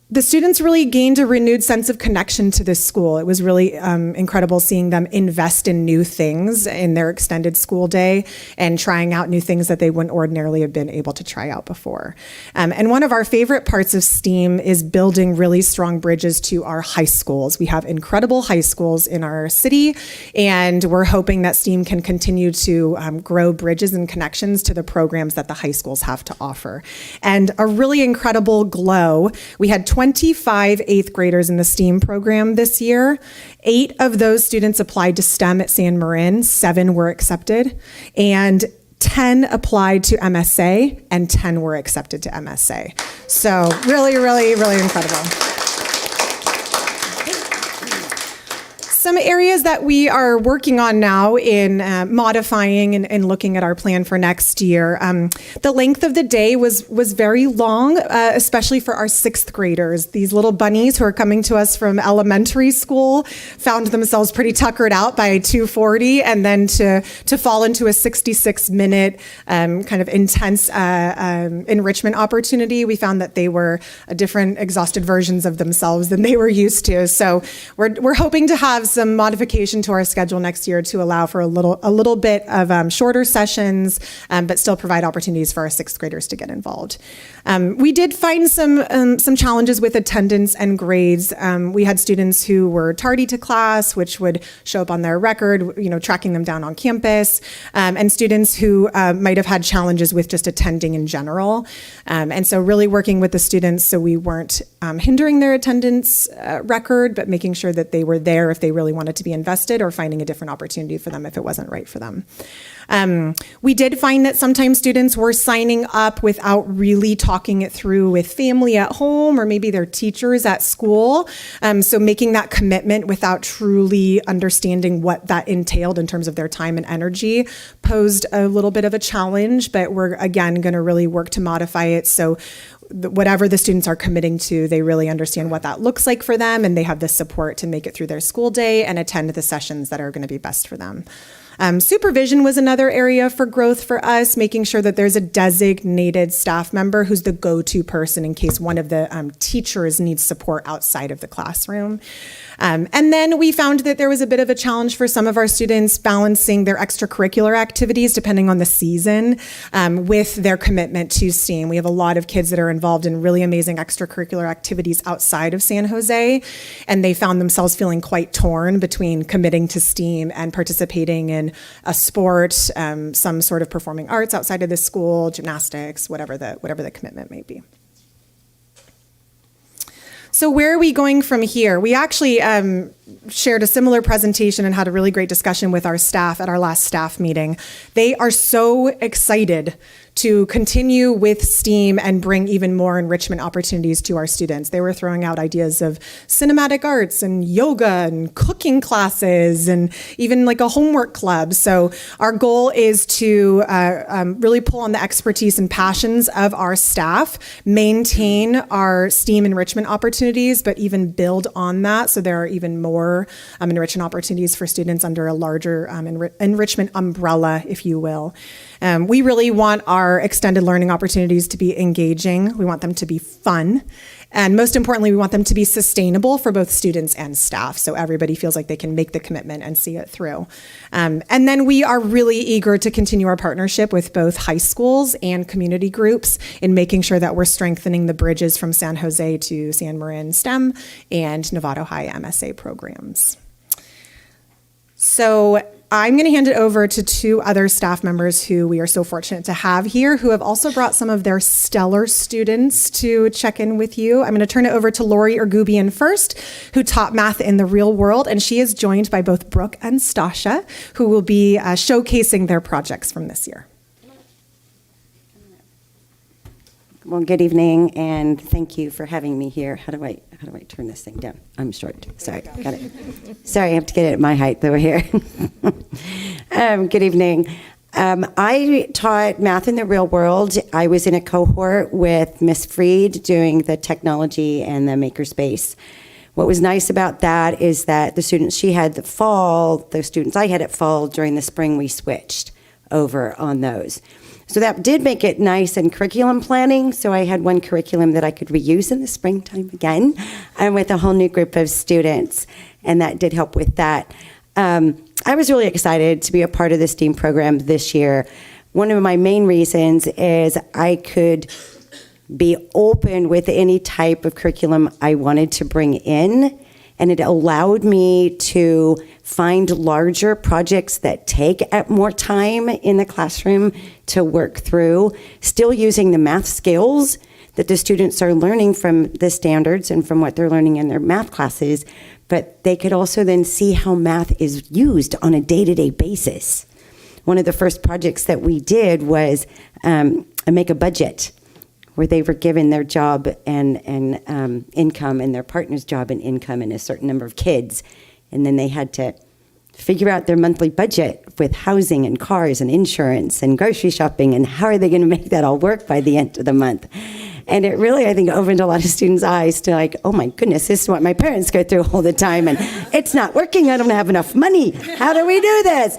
The students really gained a renewed sense of connection to this school. It was really incredible seeing them invest in new things in their extended school day and trying out new things that they wouldn't ordinarily have been able to try out before. And one of our favorite parts of STEAM is building really strong bridges to our high schools. We have incredible high schools in our city, and we're hoping that STEAM can continue to grow bridges and connections to the programs that the high schools have to offer. And a really incredible glow, we had 25 eighth graders in the STEAM program this year. 8 of those students applied to STEM at San Marin, 7 were accepted, and 10 applied to MSA, and 10 were accepted to MSA. So really, really, really incredible. Some areas that we are working on now in modifying and looking at our plan for next year. The length of the day was very long, especially for our 6th graders. These little bunnies who are coming to us from elementary school found themselves pretty tuckered out by 2:40, and then to fall into a 66-minute kind of intense enrichment opportunity, we found that they were different exhausted versions of themselves than they were used to. So we're hoping to have some modification to our schedule next year to allow for a little bit of shorter sessions, but still provide opportunities for our 6th graders to get involved. We did find some challenges with attendance and grades. We had students who were tardy to class, which would show up on their record, tracking them down on campus, and students who might have had challenges with just attending in general. And so really working with the students so we weren't hindering their attendance record, but making sure that they were there if they really wanted to be invested, or finding a different opportunity for them if it wasn't right for them. We did find that sometimes students were signing up without really talking it through with family at home or maybe their teachers at school. So making that commitment without truly understanding what that entailed in terms of their time and energy posed a little bit of a challenge, but we're again going to really work to modify it so whatever the students are committing to, they really understand what that looks like for them, and they have the support to make it through their school day and attend the sessions that are going to be best for them. Supervision was another area for growth for us, making sure that there's a designated staff member who's the go-to person in case one of the teachers needs support outside of the classroom. And then we found that there was a bit of a challenge for some of our students balancing their extracurricular activities, depending on the season, with their commitment to STEAM. We have a lot of kids that are involved in really amazing extracurricular activities outside of San Jose, and they found themselves feeling quite torn between committing to STEAM and participating in a sport, some sort of performing arts outside of the school, gymnastics, whatever the commitment may be. So where are we going from here? We actually shared a similar presentation and had a really great discussion with our staff at our last staff meeting. They are so excited to continue with STEAM and bring even more enrichment opportunities to our students. They were throwing out ideas of cinematic arts and yoga and cooking classes and even like a homework club. So our goal is to really pull on the expertise and passions of our staff, maintain our STEAM enrichment opportunities, but even build on that so there are even more enrichment opportunities for students under a larger enrichment umbrella, if you will. We really want our extended learning opportunities to be engaging. We want them to be fun. And most importantly, we want them to be sustainable for both students and staff, so everybody feels like they can make the commitment and see it through. And then we are really eager to continue our partnership with both high schools and community groups in making sure that we're strengthening the bridges from San Jose to San Marin STEM and Novato High MSA programs. So I'm going to hand it over to two other staff members who we are so fortunate to have here, who have also brought some of their stellar students to check in with you. I'm going to turn it over to Lori Ergubian first, who taught math in the real world, and she is joined by both Brooke and Stasha, who will be showcasing their projects from this year. Well, good evening, and thank you for having me here. How do I turn this thing down? I'm short. Sorry, got it. Sorry, I have to get it at my height over here. Good evening. I taught math in the real world. I was in a cohort with Miss Freed doing the technology and the makerspace. What was nice about that is that the students she had the fall, the students I had at fall, during the spring we switched over on those. So that did make it nice in curriculum planning. So I had one curriculum that I could reuse in the springtime again, and with a whole new group of students, and that did help with that. I was really excited to be a part of the STEAM program this year. One of my main reasons is I could be open with any type of curriculum I wanted to bring in, and it allowed me to find larger projects that take more time in the classroom to work through, still using the math skills that the students are learning from the standards and from what they're learning in their math classes, but they could also then see how math is used on a day-to-day basis. One of the first projects that we did was make a budget, where they were given their job and income and their partner's job and income and a certain number of kids. And then they had to figure out their monthly budget with housing and cars and insurance and grocery shopping, and how are they going to make that all work by the end of the month. And it really, I think, opened a lot of students' eyes to like, oh my goodness, this is what my parents go through all the time, and it's not working, I don't have enough money. How do we do this?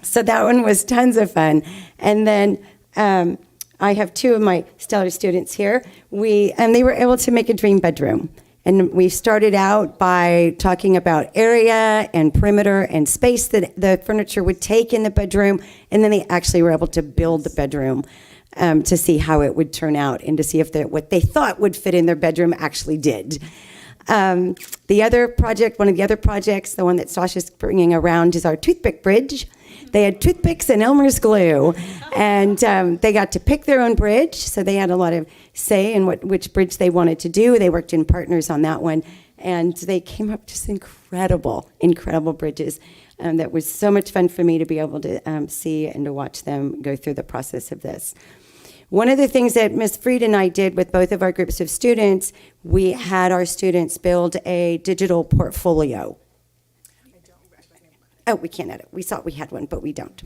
So that one was tons of fun. And then I have two of my stellar students here. They were able to make a dream bedroom. And we started out by talking about area and perimeter and space that the furniture would take in the bedroom. And then they actually were able to build the bedroom to see how it would turn out and to see if what they thought would fit in their bedroom actually did. The other project, one of the other projects, the one that Sasha's bringing around, is our toothpick bridge. They had toothpicks and Elmer's glue, and they got to pick their own bridge, so they had a lot of say in which bridge they wanted to do. They worked in partners on that one, and they came up just incredible bridges. That was so much fun for me to be able to see and to watch them go through the process of this. One of the things that Ms. Freed and I did with both of our groups of students, we had our students build a digital portfolio. Oh, we can't edit. We thought we had one, but we don't.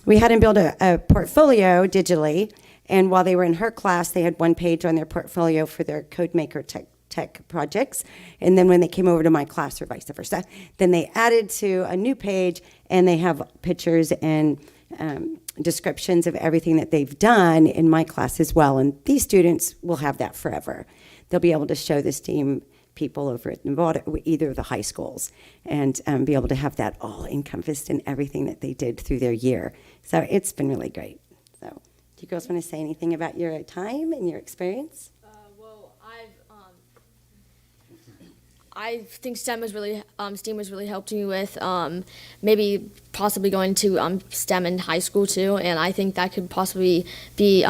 We had them build a portfolio digitally, and while they were in her class, they had one page on their portfolio for their CodeMaker tech projects. And then when they came over to my class or vice versa, then they added to a new page and they have pictures and descriptions of everything that they've done in my class as well. And these students will have that forever. They'll be able to show the STEAM people over at Nevada, either of the high schools, and be able to have that all encompassed in everything that they did through their year. So it's been really great. So do you girls want to say anything about your time and your experience? I think STEM has really helped me with maybe possibly going to STEM in high school too, and I think that could possibly be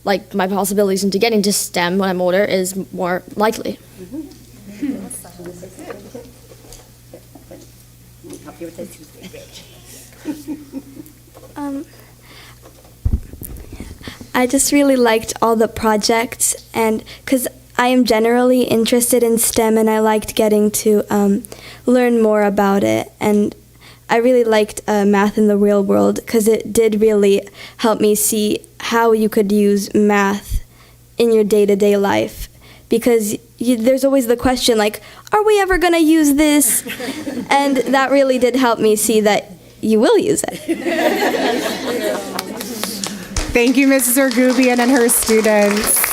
like my possibilities into getting to STEM when I'm older is more likely. I just really liked all the projects, and because I am generally interested in STEM, and I liked getting to learn more about it. And I really liked math in the real world because it did really help me see how you could use math in your day-to-day life. Because there's always the question, like, are we ever going to use this? And that really did help me see that you will use it. Thank you, Mrs. Ergubian and her students.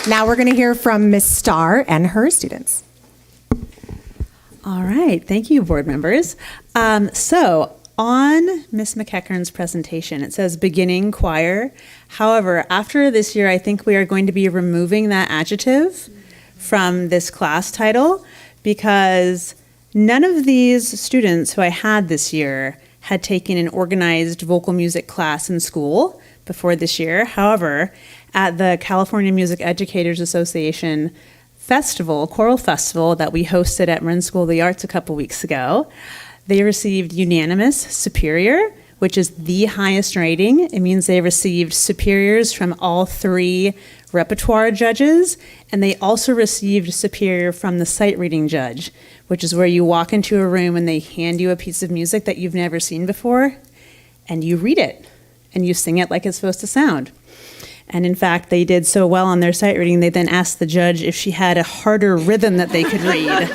Now we're going to hear from Ms. Starr and her students. All right, thank you, board members. So on Ms. McEachern's presentation, it says beginning choir. However, after this year, I think we are going to be removing that adjective from this class title because none of these students who I had this year had taken an organized vocal music class in school before this year. However, at the California Music Educators Association festival, choral festival that we hosted at Marin School of the Arts a couple weeks ago, they received unanimous superior, which is the highest rating. It means they received superiors from all 3 repertoire judges, and they also received superior from the sight reading judge, which is where you walk into a room and they hand you a piece of music that you've never seen before, and you read it, and you sing it like it's supposed to sound. And in fact, they did so well on their sight reading, they then asked the judge if she had a harder rhythm that they could read,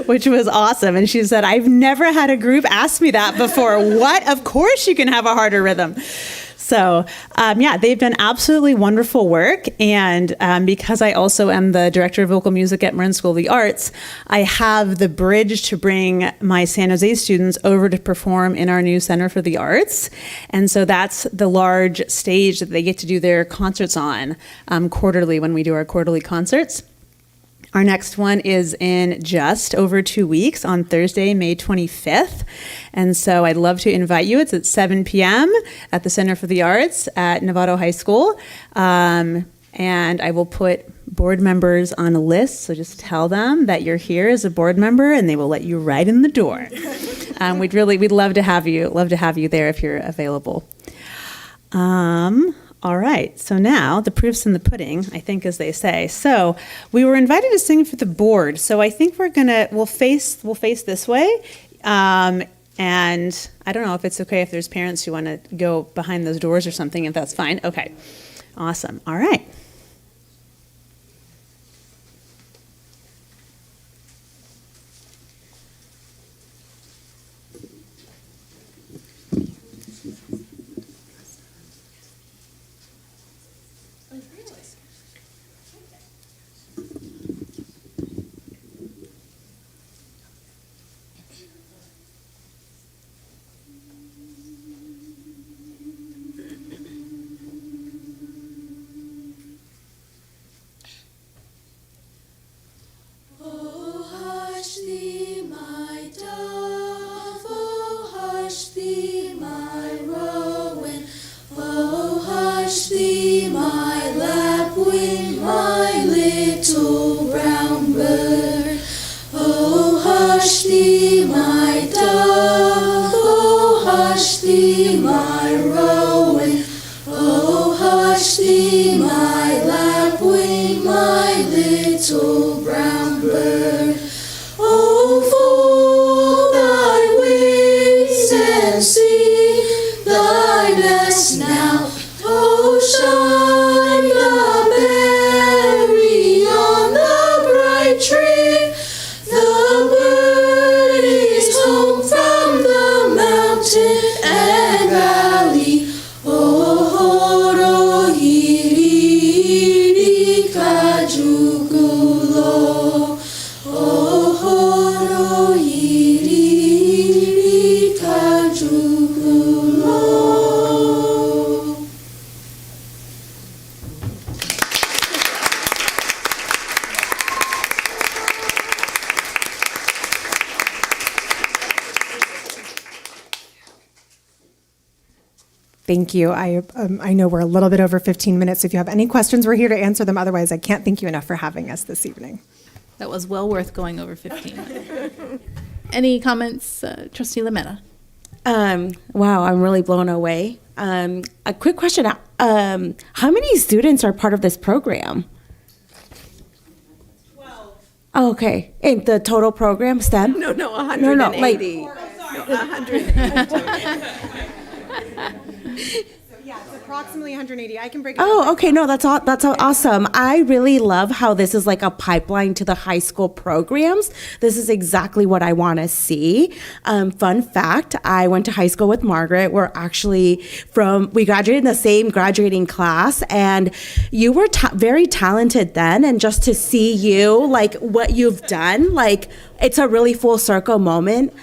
which was awesome. And she said, I've never had a group ask me that before. What? Of course you can have a harder rhythm. So, yeah, they've done absolutely wonderful work. And because I also am the director of vocal music at Marin School of the Arts, I have the bridge to bring my San Jose students over to perform in our new Center for the Arts. And so that's the large stage that they get to do their concerts on quarterly when we do our quarterly concerts. Our next one is in just over 2 weeks on Thursday, May 25th. And so I'd love to invite you. It's at 7 p.m. at the Center for the Arts at Novato High School. And I will put board members on a list. So just tell them that you're here as a board member and they will let you right in the door. We'd love to have you there if you're available. All right, so now the proof's in the pudding, I think, as they say. So we were invited to sing for the board. So I think we'll face this way. And I don't know if it's okay if there's parents who want to go behind those doors or something, if that's fine. Okay, awesome. All right. Now, oh, shine the Thank you. I know we're a little bit over 15 minutes. If you have any questions, we're here to answer them. Otherwise, I can't thank you enough for having us this evening. That was well worth going over 15. Any comments, Trustee Lametta? Wow, I'm really blown away. A quick question. How many students are part of this program? 12. Oh, okay. In the total program, STEM? No, 180. No, like, 180. Yeah, it's approximately 180. I can break it down. Oh, okay. No, that's awesome. I really love how this is like a pipeline to the high school programs. This is exactly what I want to see. Fun fact, I went to high school with Margaret. We're actually we graduated in the same graduating class, and you were very talented then. And just to see you, like what you've done, like it's a really full circle moment,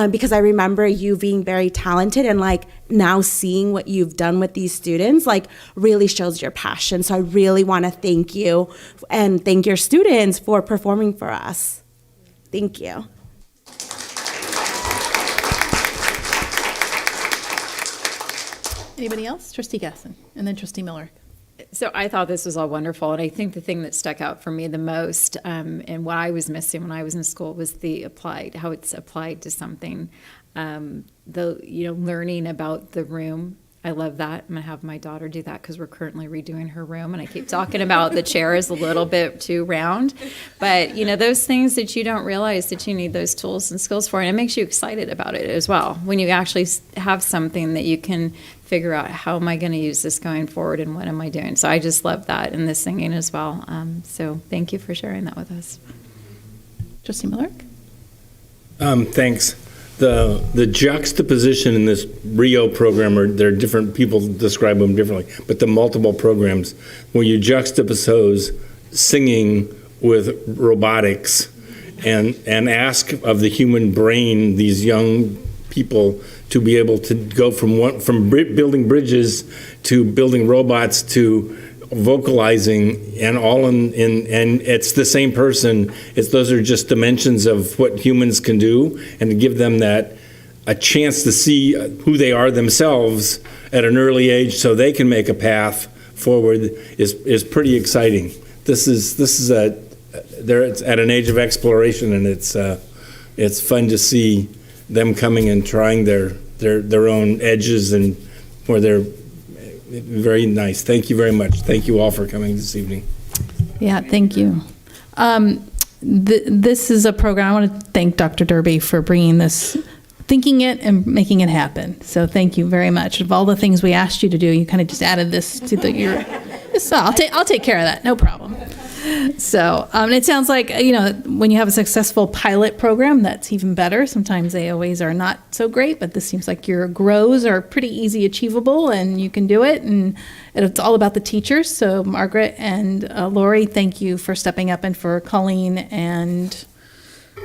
because I remember you being very talented, and like now seeing what you've done with these students like really shows your passion. So I really want to thank you and thank your students for performing for us. Thank you. Anybody else? Trustee Gasson, and then Trustee Miller. So I thought this was all wonderful, and I think the thing that stuck out for me the most, and what I was missing when I was in school, was how it's applied to something. Learning about the room. I love that. I'm gonna have my daughter do that because we're currently redoing her room, and I keep talking about the chair is a little bit too round, but those things that you don't realize that you need those tools and skills for, and it makes you excited about it as well when you actually have something that you can figure out, how am I going to use this going forward and what am I doing? So I just love that in the singing as well. So thank you for sharing that with us. Trustee Miller? Thanks. The juxtaposition in this Rio program, there are different people describe them differently, but the multiple programs where you juxtapose singing with robotics and ask of the human brain, these young people, to be able to go from building bridges to building robots to vocalizing, and all and it's the same person. Those are just dimensions of what humans can do, and to give them a chance to see who they are themselves at an early age, so they can make a path forward is pretty exciting. It's at an age of exploration, and it's fun to see them coming and trying their own edges, and where they're very nice. Thank you very much. Thank you all for coming this evening. Yeah, thank you. This is a program. I want to thank Dr. Derby for bringing this, thinking it and making it happen. So thank you very much. Of all the things we asked you to do, you kind of just added this to so I'll take care of that. No problem. So it sounds like, when you have a successful pilot program, that's even better. Sometimes AOAs are not so great, but this seems like your grows are pretty easy achievable, and you can do it. And it's all about the teachers. So Margaret and Lori, thank you for stepping up, and for Colleen and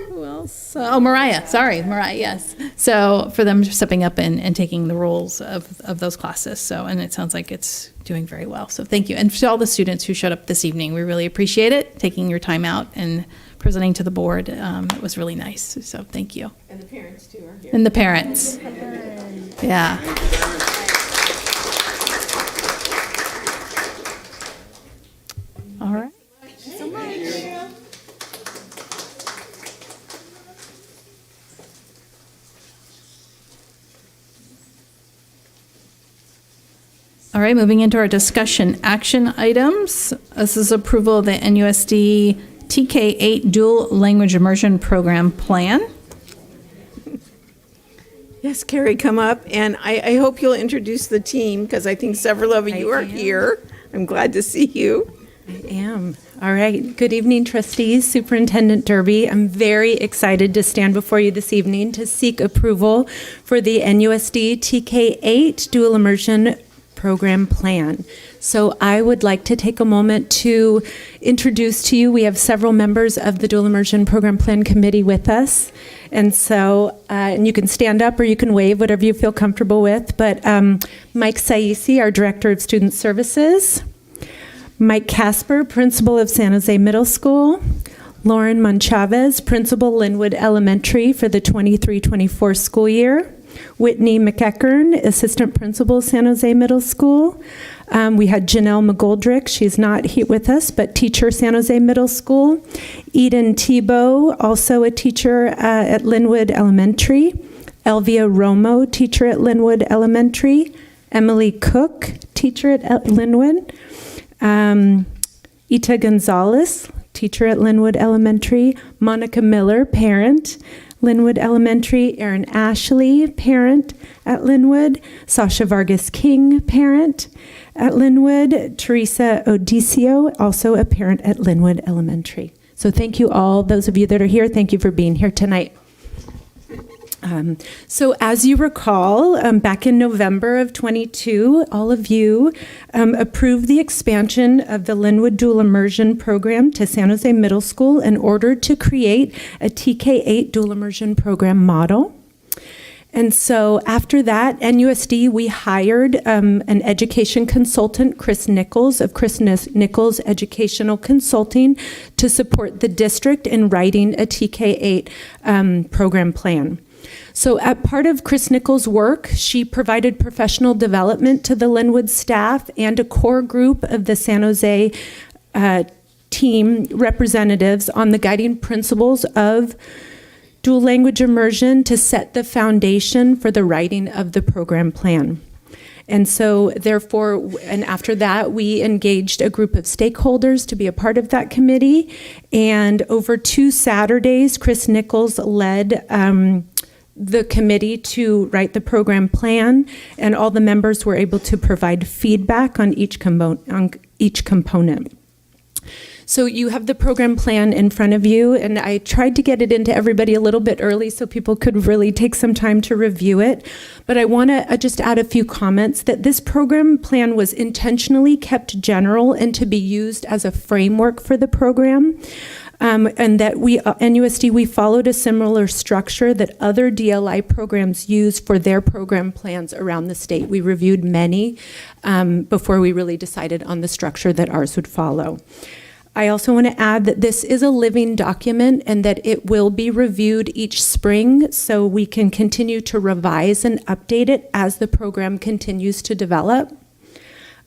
who else? Mariah. Sorry, Mariah, yes. So for them stepping up and taking the roles of those classes. So, and it sounds like it's doing very well. So thank you. And to all the students who showed up this evening, we really appreciate it, taking your time out and presenting to the board. It was really nice. So thank you. And the parents too are here. And the parents. Yeah. All right. Thank you so much. All right, moving into our discussion action items. This is approval of the NUSD TK8 Dual Language Immersion Program Plan. Yes, Carrie, come up, and I hope you'll introduce the team, because I think several of you are here. I'm glad to see you. I am. All right. Good evening, trustees, Superintendent Derby. I'm very excited to stand before you this evening to seek approval for the NUSD TK8 Dual Immersion Program Plan. So I would like to take a moment to introduce to you, we have several members of the Dual Immersion Program Plan Committee with us. And so, and you can stand up or you can wave, whatever you feel comfortable with. But Mike Saisi, our Director of Student Services. Mike Casper, Principal of San Jose Middle School. Lauren Monchavez, Principal Linwood Elementary for the 23-24 school year. Whitney McEachern, Assistant Principal, San Jose Middle School. We had Janelle McGoldrick, she's not here with us, but teacher, San Jose Middle School. Eden Tebow, also a teacher at Linwood Elementary. Elvia Romo, teacher at Linwood Elementary. Emily Cook, teacher at Linwood. Ita Gonzalez, teacher at Linwood Elementary. Monica Miller, parent, Linwood Elementary. Erin Ashley, parent at Linwood. Sasha Vargas King, parent at Linwood. Teresa Odisio, also a parent at Linwood Elementary. So thank you all, those of you that are here, thank you for being here tonight. So as you recall, back in November of 22, all of you approved the expansion of the Linwood Dual Immersion program to San Jose Middle School in order to create a TK-8 dual immersion program model. And so after that, NUSD, we hired an education consultant, Chris Nichols of Chris Nichols Educational Consulting, to support the district in writing a TK-8 program plan. So at part of Chris Nichols' work, she provided professional development to the Linwood staff and a core group of the San Jose team representatives on the guiding principles of dual language immersion to set the foundation for the writing of the program plan. And so therefore, and after that, we engaged a group of stakeholders to be a part of that committee. And over 2 Saturdays, Chris Nichols led the committee to write the program plan, and all the members were able to provide feedback on each component. So you have the program plan in front of you, and I tried to get it into everybody a little bit early so people could really take some time to review it. But I want to just add a few comments that this program plan was intentionally kept general and to be used as a framework for the program. And that we, NUSD, we followed a similar structure that other DLI programs use for their program plans around the state. We reviewed many before we really decided on the structure that ours would follow. I also want to add that this is a living document and that it will be reviewed each spring so we can continue to revise and update it as the program continues to develop.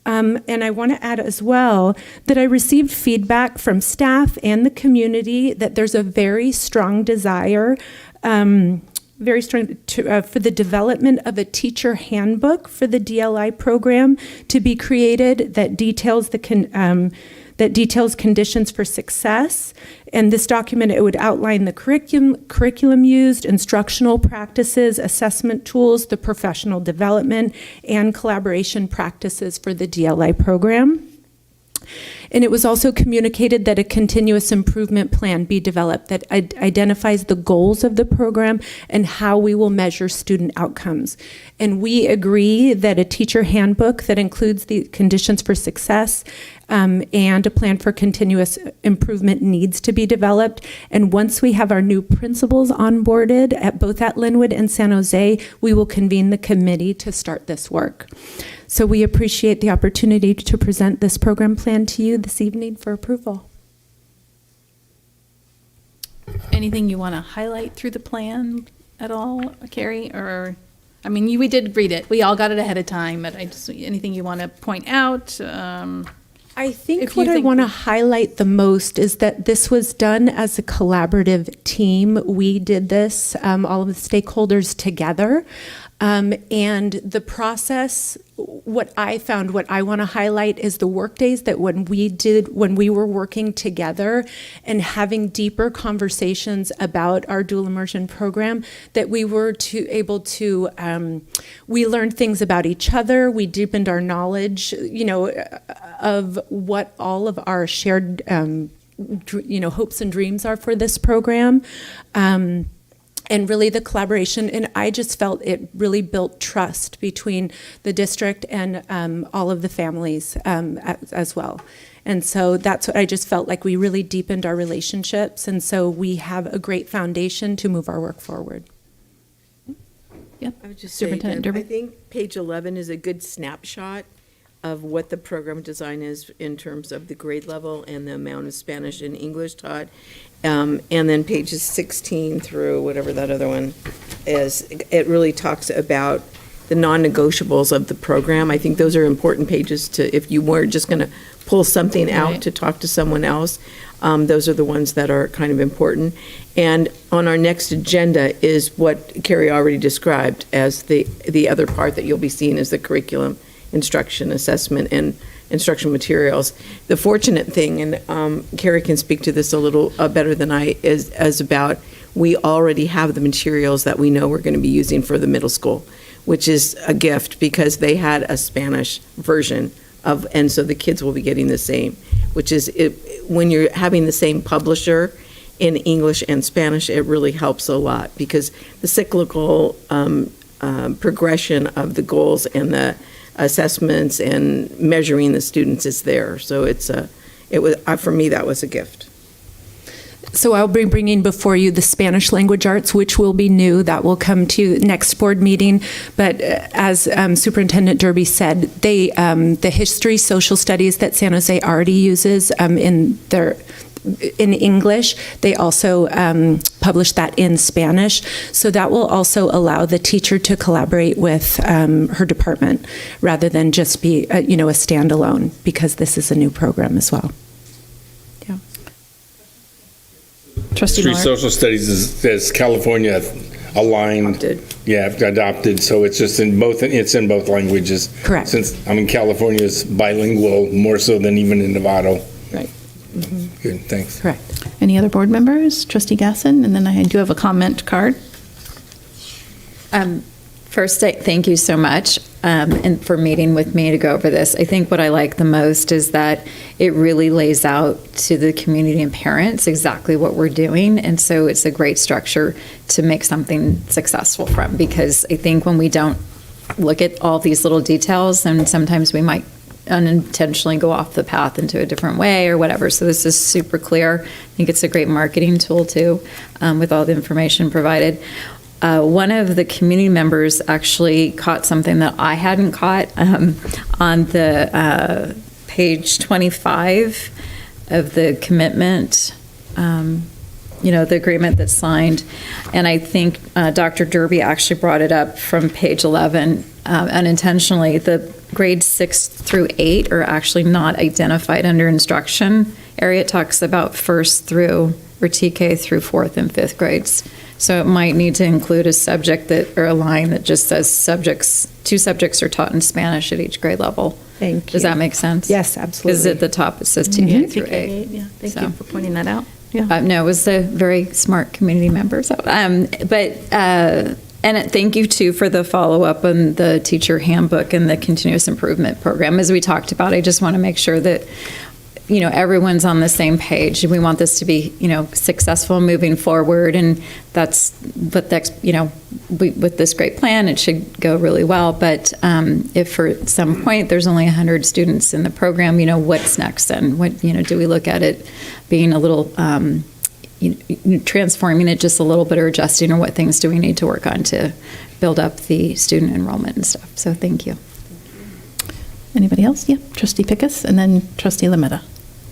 And I want to add as well that I received feedback from staff and the community that there's a very strong desire, for the development of a teacher handbook for the DLI program to be created that details conditions for success. And this document, it would outline the curriculum used, instructional practices, assessment tools, the professional development, and collaboration practices for the DLI program. And it was also communicated that a continuous improvement plan be developed that identifies the goals of the program and how we will measure student outcomes. And we agree that a teacher handbook that includes the conditions for success and a plan for continuous improvement needs to be developed. And once we have our new principals onboarded at both at Linwood and San Jose, we will convene the committee to start this work. So we appreciate the opportunity to present this program plan to you this evening for approval. Anything you want to highlight through the plan at all, Carrie? Or, I mean, we did read it. We all got it ahead of time, but anything you want to point out? I think what I want to highlight the most is that this was done as a collaborative team. We did this, all of the stakeholders together. And the process, what I found, what I want to highlight is the work days that when we were working together and having deeper conversations about our dual immersion program, that we were able to, we learned things about each other. We deepened our knowledge, of what all of our shared, hopes and dreams are for this program. And really the collaboration, and I just felt it really built trust between the district and all of the families as well. And so that's what I just felt like we really deepened our relationships, and so we have a great foundation to move our work forward. Yep. I would just Superintendent say Derby. I think page 11 is a good snapshot of what the program design is in terms of the grade level and the amount of Spanish and English taught. And then pages 16 through whatever that other one is, it really talks about the non-negotiables of the program. I think those are important pages to, if you were just going to pull something out Right. to talk to someone else, those are the ones that are kind of important. And on our next agenda is what Carrie already described as the other part that you'll be seeing is the curriculum, instruction, assessment, and instruction materials. The fortunate thing, and Carrie can speak to this a little better than I, is about we already have the materials that we know we're going to be using for the middle school, which is a gift because they had a Spanish version of, and so the kids will be getting the same, which is when you're having the same publisher in English and Spanish, it really helps a lot because the cyclical progression of the goals and the assessments and measuring the students is there. So it was for me, that was a gift. So I'll be bringing before you the Spanish language arts, which will be new. That will come to next board meeting. But as Superintendent Derby said, the history, social studies that San Jose already uses in English, they also publish that in Spanish. So that will also allow the teacher to collaborate with her department rather than just be a standalone, because this is a new program as well. Trustee Street Miller? social studies is California aligned. Adopted. So it's just in both languages. Correct. Since, California is bilingual more so than even in Nevada. Right. Good, thanks. Correct. Any other board members? Trustee Gasson, and then I do have a comment card. First, thank you so much and for meeting with me to go over this. I think what I like the most is that it really lays out to the community and parents exactly what we're doing. And so it's a great structure to make something successful from, because I think when we don't look at all these little details, then sometimes we might unintentionally go off the path into a different way or whatever. So this is super clear. I think it's a great marketing tool too, with all the information provided. One of the community members actually caught something that I hadn't caught on the page 25 of the commitment, the agreement that's signed. And I think Dr. Derby actually brought it up from page 11 unintentionally. The grades 6 through 8 are actually not identified under instruction area. It talks about first through, or TK through 4th and 5th grades. So it might need to include a subject or a line that just says two subjects are taught in Spanish at each grade level. Thank you. Does that make sense? Yes, absolutely. Because at the top it says TK through 8. Yeah, thank So. you for pointing that out. No, it was a very smart community member. So, thank you too for the follow-up on the teacher handbook and the continuous improvement program. As we talked about, I just want to make sure that everyone's on the same page. We want this to be, successful moving forward, and that's what with this great plan, it should go really well. But if for some point there's only 100 students in the program, what's next? And what, do we look at it being a little, transforming it just a little bit or adjusting, or what things do we need to work on to build up the student enrollment and stuff? So thank you. Anybody else? Yeah, Trustee Pickus, and then Trustee Lametta.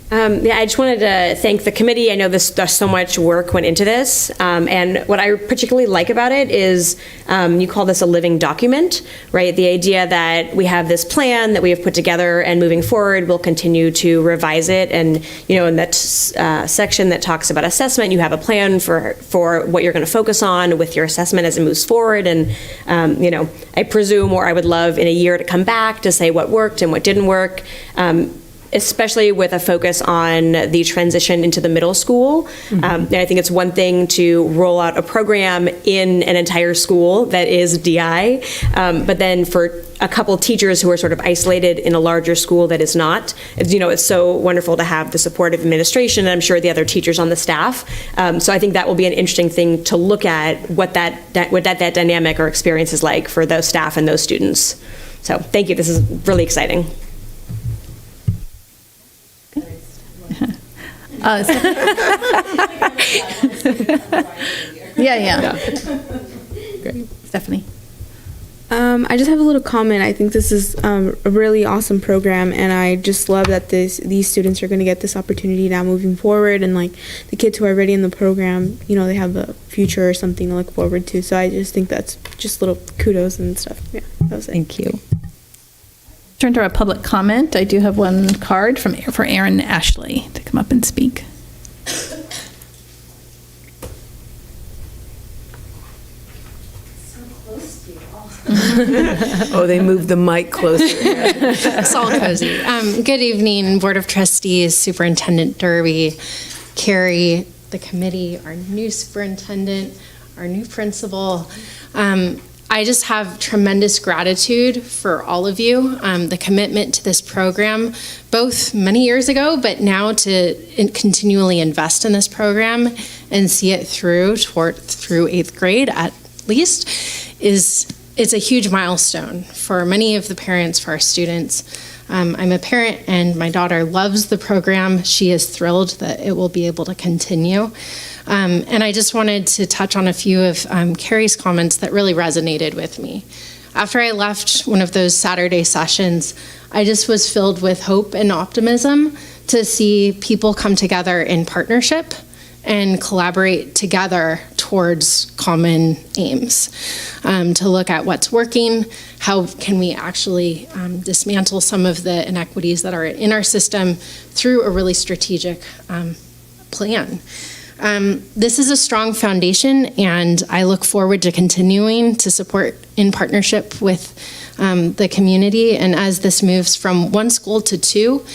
I just wanted to thank the committee. I know there's so much work went into this. And what I particularly like about it is you call this a living document, right? The idea that we have this plan that we have put together, and moving forward, we'll continue to revise it. And, in that section that talks about assessment, you have a plan for what you're going to focus on with your assessment as it moves forward. And, I presume, or I would love in a year to come back to say what worked and what didn't work. Especially with a focus on the transition into the middle school. And I think it's one thing to roll out a program in an entire school that is DI, but then for a couple teachers who are sort of isolated in a larger school that is not, it's so wonderful to have the support of administration, and I'm sure the other teachers on the staff. So I think that will be an interesting thing to look at, what that dynamic or experience is like for those staff and those students. So thank you, this is really exciting. Yeah. Great. Stephanie. I just have a little comment. I think this is a really awesome program, and I just love that these students are going to get this opportunity now moving forward, and like the kids who are already in the program, you know, they have a future or something to look forward to. So I just think that's just little kudos and stuff. Yeah, that was it. Thank you. Turn to our public comment. I do have one card for Aaron Ashley to come up and speak. Oh, they moved the mic closer. It's all cozy. Good evening, Board of Trustees, Superintendent Derby, Carrie, the committee, our new superintendent, our new principal. I just have tremendous gratitude for all of you, the commitment to this program, both many years ago, but now to continually invest in this program and see it through 8th grade at least it's a huge milestone for many of the parents, for our students. I'm a parent and my daughter loves the program. She is thrilled that it will be able to continue. And I just wanted to touch on a few of Carrie's comments that really resonated with me. After I left one of those Saturday sessions, I just was filled with hope and optimism to see people come together in partnership and collaborate together towards common aims, to look at what's working, how can we actually dismantle some of the inequities that are in our system through a really strategic plan. This is a strong foundation, and I look forward to continuing to support in partnership with the community. And as this moves from one school to two,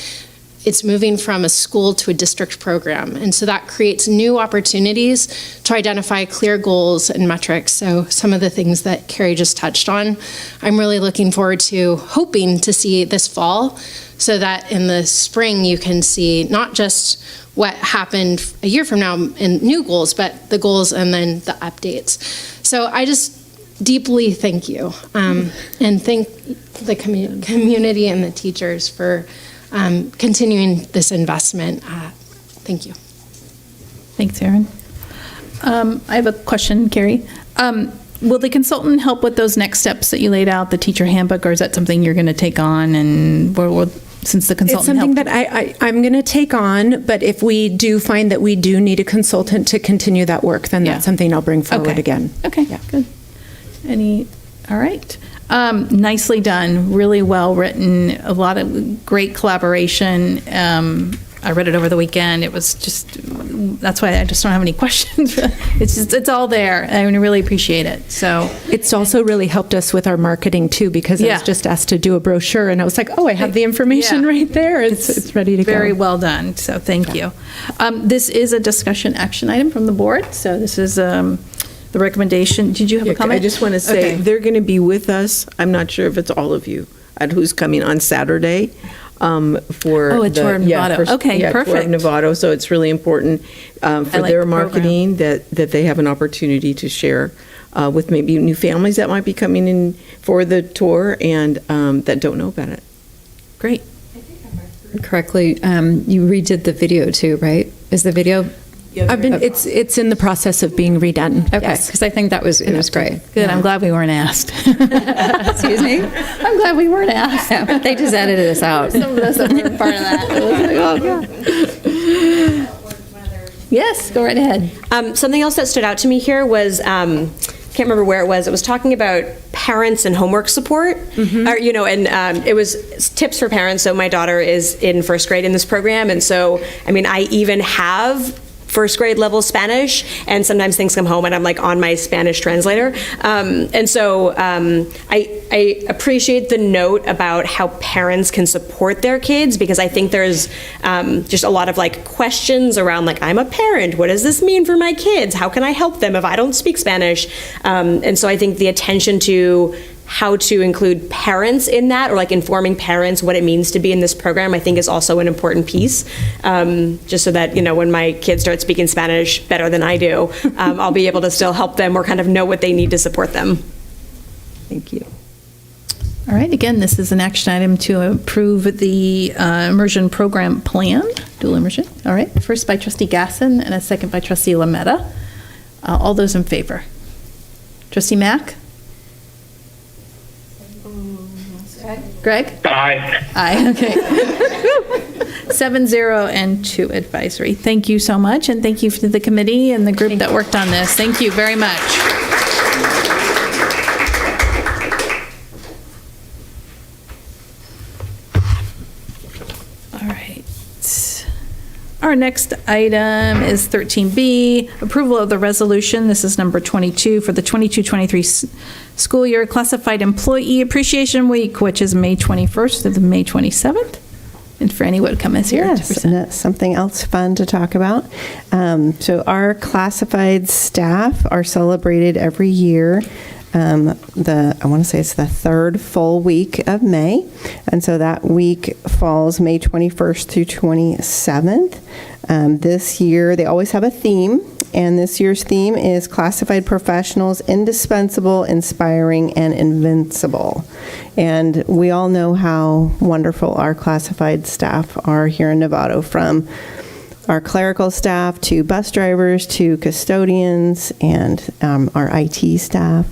it's moving from a school to a district program. And so that creates new opportunities to identify clear goals and metrics. So some of the things that Carrie just touched on, I'm really looking forward to hoping to see this fall, so that in the spring you can see not just what happened a year from now in new goals, but the goals and then the updates. So I just deeply thank you, and thank the community and the teachers for continuing this investment. Thank you. Thanks, Erin. I have a question, Carrie. Will the consultant help with those next steps that you laid out, the teacher handbook, or is that something you're going to take on? And since the consultant It's something helped? that I'm going to take on, but if we do find that we do need a consultant to continue that work, then that's something I'll bring forward again. Okay, good. All right. Nicely done, really well written, a lot of great collaboration. I read it over the weekend. It was just, that's why I just don't have any questions. It's all there. I really appreciate it. So it's also really helped us with our marketing too, because I was just asked to do a brochure and I was like, oh, I have the information right there. It's ready to go. Very well done. So thank you. This is a discussion action item from the board. So this is the recommendation. Did you have a comment? I just want to say they're going to be with us. I'm not sure if it's all of you at who's coming on Saturday. For a tour of Novato. Perfect. Tour of Novato. So it's really important for their marketing that they have an opportunity to share with maybe new families that might be coming in for the tour and that don't know about it. Great. Correctly, you redid the video too, right? Is the video? It's in the process of being redone. Okay, because I think it was great. Good. I'm glad we weren't asked. Excuse me? I'm glad we weren't asked. Yeah, they just edited us out. Some of us that weren't part of that. It was like, oh, God. Yes, go right ahead. Something else that stood out to me here was, can't remember where it was. It was talking about parents and homework support, or, it was tips for parents. So my daughter is in first grade in this program, and so I even have first grade level Spanish, and sometimes things come home and I'm like on my Spanish translator. And so I appreciate the note about how parents can support their kids, because I think there's just a lot of questions around I'm a parent, what does this mean for my kids? How can I help them if I don't speak Spanish? And so I think the attention to how to include parents in that, or informing parents what it means to be in this program, I think is also an important piece. Just so that, when my kids start speaking Spanish better than I do, I'll be able to still help them or kind of know what they need to support them. Thank you. All right, again, this is an action item to approve the immersion program plan, dual immersion. All right, first by Trustee Gasson and a second by Trustee Lametta. All those in favor? Trustee Mack? Greg? Aye. Aye, okay. 7-0 and 2 advisory. Thank you so much, and thank you to the committee and the group that worked on this. Thank you very much. All right. Our next item is 13B, approval of the resolution. This is number 22 for the 22-23 school year, Classified Employee Appreciation Week, which is May 21st to the May 27th. And Franny Whitcomb is here to Yes, present. and that's something else fun to talk about. So our classified staff are celebrated every year. I want to say it's the third full week of May. And so that week falls May 21st through 27th. This year, they always have a theme. And this year's theme is Classified Professionals, Indispensable, Inspiring, and Invincible. And we all know how wonderful our classified staff are here in Novato, from our clerical staff to bus drivers to custodians and our IT staff.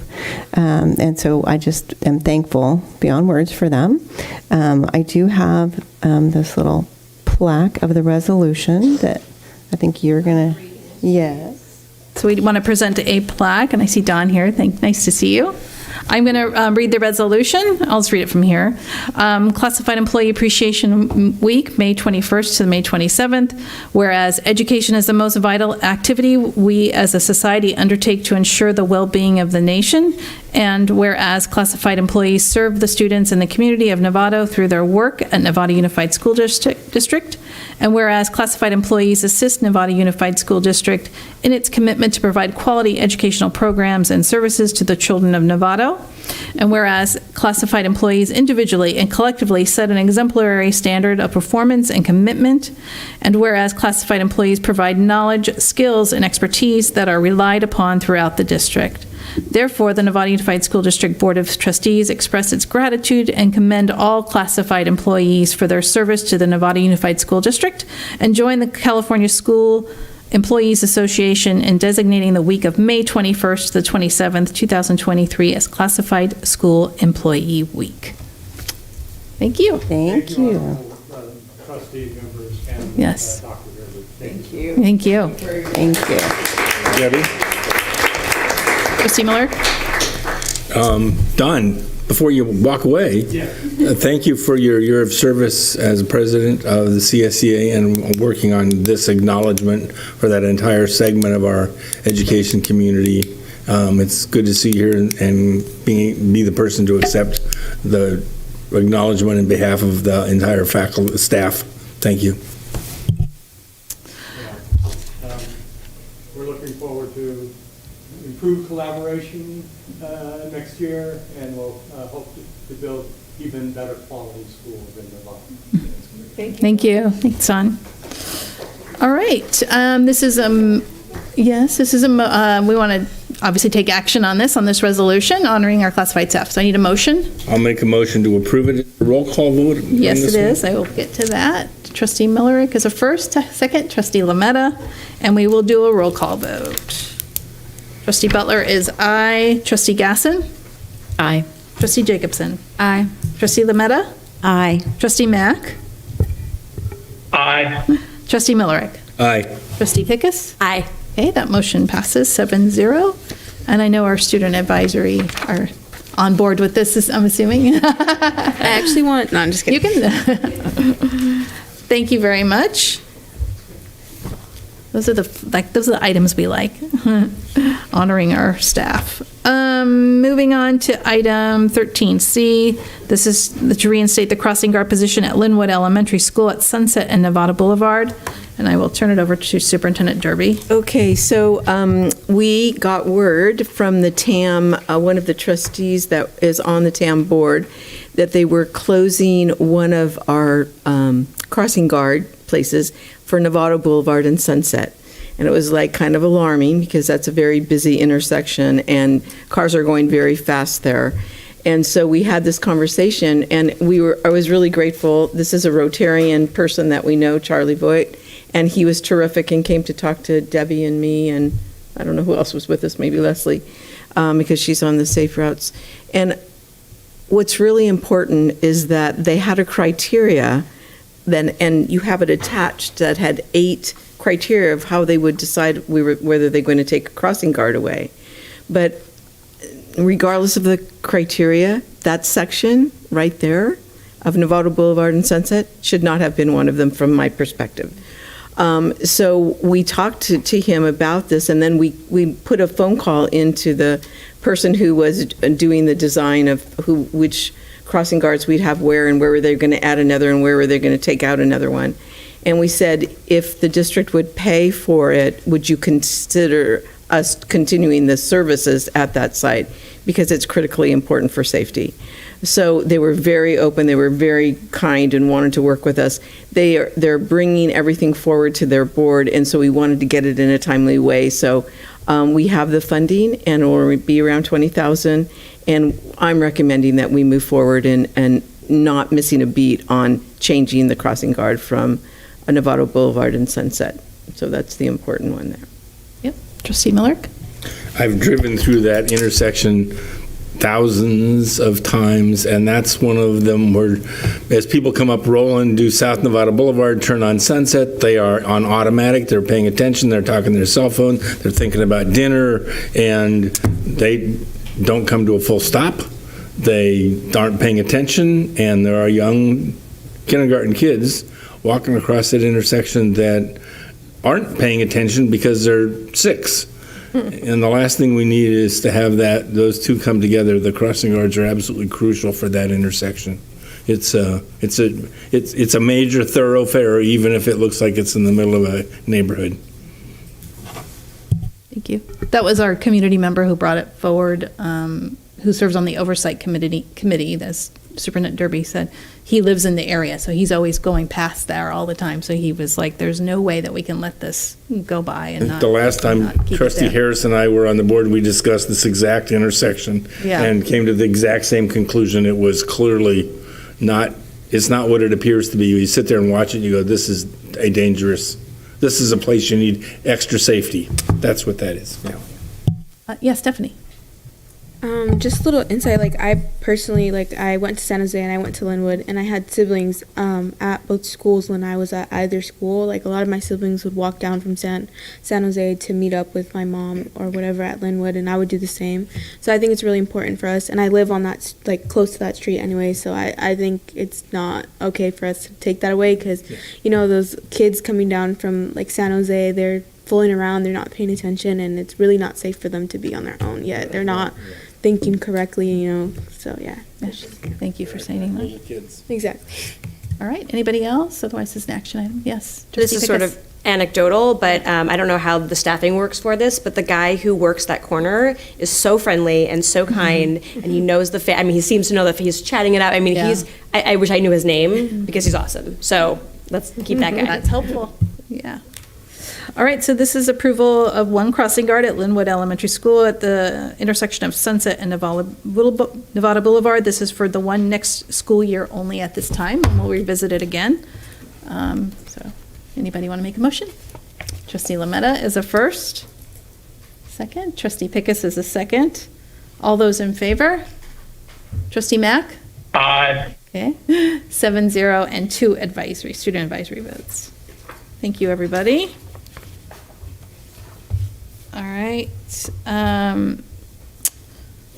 And so I just am thankful beyond words for them. I do have this little plaque of the resolution that I think you're going to, yes. So we want to present a plaque, and I see Don here. Nice to see you. I'm going to read the resolution. I'll just read it from here. Classified Employee Appreciation Week, May 21st to May 27th. Whereas education is the most vital activity we as a society undertake to ensure the well-being of the nation. And whereas classified employees serve the students in the community of Novato through their work at Novato Unified School District. And whereas classified employees assist Novato Unified School District in its commitment to provide quality educational programs and services to the children of Novato. And whereas classified employees individually and collectively set an exemplary standard of performance and commitment. And whereas classified employees provide knowledge, skills, and expertise that are relied upon throughout the district. Therefore, the Novato Unified School District Board of Trustees express its gratitude and commend all classified employees for their service to the Novato Unified School District, and join the California School Employees Association in designating the week of May 21st to the 27th, 2023 as Classified School Employee Week. Thank you. Thank you. Trustee members and Yes. Dr. Gerber. Thank you. Thank you. Thank you. Debbie? Trustee Miller? Don, before you walk away, thank you for your service as president of the CSEA and working on this acknowledgement for that entire segment of our education community. It's good to see you here and be the person to accept the acknowledgement in behalf of the entire faculty staff. Thank you. We're looking forward to improved collaboration next year, and we'll hope to build even better quality schools in Nevada. Thank you. Thanks, Son. All right. This is we want to obviously take action on this resolution honoring our classified staff. So I need a motion. I'll make a motion to approve it. Roll call vote? Yes, it is. I will get to that. Trustee Millerick is a first, second. Trustee Lametta, and we will do a roll call vote. Trustee Butler is aye. Trustee Gasson? Aye. Trustee Jacobson? Aye. Trustee Lametta? Aye. Trustee Mack? Aye. Trustee Millerick? Aye. Trustee Pickus? Aye. Okay, that motion passes 7-0. And I know our student advisory are on board with this, I'm assuming. I actually want, no, I'm just kidding. You can. Thank you very much. Those are the items we like, honoring our staff. Moving on to item 13C. This is to reinstate the crossing guard position at Linwood Elementary School at Sunset and Nevada Boulevard. And I will turn it over to Superintendent Derby. Okay, so we got word from the TAM, one of the trustees that is on the TAM board, that they were closing one of our crossing guard places for Nevada Boulevard and Sunset. And it was like kind of alarming because that's a very busy intersection and cars are going very fast there. And so we had this conversation, and I was really grateful. This is a Rotarian person that we know, Charlie Voigt, and he was terrific and came to talk to Debbie and me, and I don't know who else was with us, maybe Leslie, because she's on the safe routes. And what's really important is that they had a criteria then, and you have it attached that had 8 criteria of how they would decide whether they're going to take a crossing guard away. But regardless of the criteria, that section right there of Novato Boulevard and Sunset should not have been one of them from my perspective. So we talked to him about this, and then we put a phone call into the person who was doing the design of which crossing guards we'd have where, and where were they going to add another, and where were they going to take out another one. And we said, if the district would pay for it, would you consider us continuing the services at that site? Because it's critically important for safety. So they were very open, they were very kind and wanted to work with us. They're bringing everything forward to their board, and so we wanted to get it in a timely way. So we have the funding, and it will be around $20,000, and I'm recommending that we move forward and not missing a beat on changing the crossing guard from a Novato Boulevard and Sunset. So that's the important one there. Yep. Trustee Miller? I've driven through that intersection thousands of times, and that's one of them where as people come up rolling, do South Nevada Boulevard, turn on Sunset, they are on automatic, they're paying attention, they're talking their cell phone, they're thinking about dinner, and they don't come to a full stop. They aren't paying attention, and there are young kindergarten kids walking across that intersection that aren't paying attention because they're 6. And the last thing we need is to have those two come together. The crossing guards are absolutely crucial for that intersection. It's a major thoroughfare, even if it looks like it's in the middle of a neighborhood. Thank you. That was our community member who brought it forward, who serves on the oversight committee, as Superintendent Derby said. He lives in the area, so he's always going past there all the time. So he was like, there's no way that we can let this go by and not. The last time Trustee Harris and I were on the board, we discussed this exact intersection and came to the exact same conclusion. It was clearly it's not what it appears to be. You sit there and watch it and you go, this is a place you need extra safety. That's what that is. Yeah, Stephanie. Just a little insight, like I personally, I went to San Jose and I went to Linwood, and I had siblings at both schools. When I was at either school, like a lot of my siblings would walk down from San Jose to meet up with my mom or whatever at Linwood, and I would do the same. So I think it's really important for us, and I live on that, close to that street anyway, so I think it's not okay for us to take that away, because those kids coming down from San Jose, they're fooling around, they're not paying attention, and it's really not safe for them to be on their own yet. They're not thinking correctly, so yeah. Thank you for saying that. Kids. Exactly. All right, anybody else? Otherwise, it's an action item. Yes. This is sort of anecdotal, but I don't know how the staffing works for this, but the guy who works that corner is so friendly and so kind, and he knows he seems to know that he's chatting it out. I wish I knew his name because he's awesome. So let's keep that guy. That's helpful. Yeah. All right, so this is approval of one crossing guard at Linwood Elementary School at the intersection of Sunset and Nevada Boulevard. This is for the one next school year only at this time, and we'll revisit it again. So anybody want to make a motion? Trustee Lametta is a first. Second. Trustee Pickus is a second. All those in favor? Trustee Mack? Aye. Okay. 7-0 and 2 student advisory votes. Thank you, everybody. All right.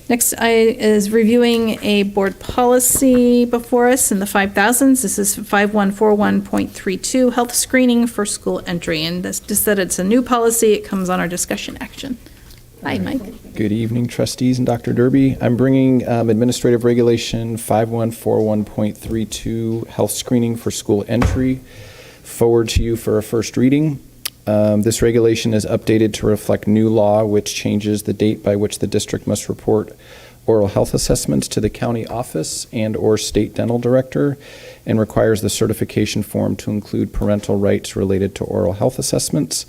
Next is reviewing a board policy before us in the 5,000s. This is 5141.32, health screening for school entry. And this, just that it's a new policy, it comes on our discussion action. Hi, Mike. Good evening, trustees and Dr. Derby. I'm bringing Administrative Regulation 5141.32, health screening for school entry, forward to you for a first reading. This regulation is updated to reflect new law, which changes the date by which the district must report oral health assessments to the county office and/or state dental director, and requires the certification form to include parental rights related to oral health assessments.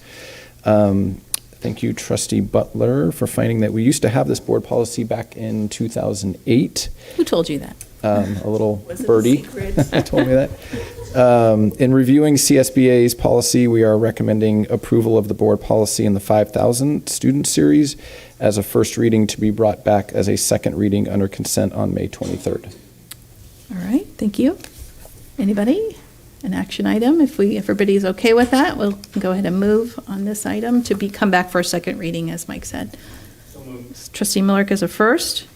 Thank you, Trustee Butler, for finding that we used to have this board policy back in 2008. Who told you that? A little birdie told me that. In reviewing CSBA's policy, we are recommending approval of the board policy in the 5,000 student series as a first reading to be brought back as a second reading under consent on May 23rd. All right, thank you. Anybody? An action item? If everybody's okay with that, we'll go ahead and move on this item to come back for a second reading, as Mike said. Trustee Miller is a first.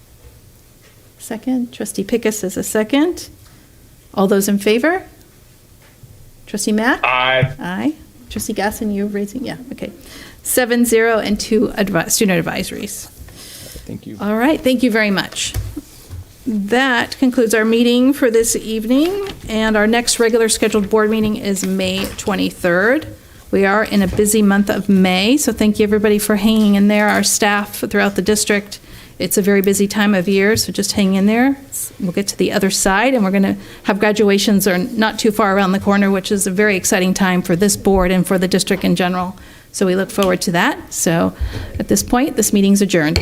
Second. Trustee Pickus is a second. All those in favor? Trustee Mack? Aye. Aye. Trustee Gasson, you're raising, yeah, okay. 7-0 and 2 student advisories. Thank you. All right, thank you very much. That concludes our meeting for this evening, and our next regular scheduled board meeting is May 23rd. We are in a busy month of May, so thank you everybody for hanging in there, our staff throughout the district. It's a very busy time of year, so just hang in there. We'll get to the other side, and we're going to have graduations are not too far around the corner, which is a very exciting time for this board and for the district in general. So we look forward to that. So at this point, this meeting's adjourned.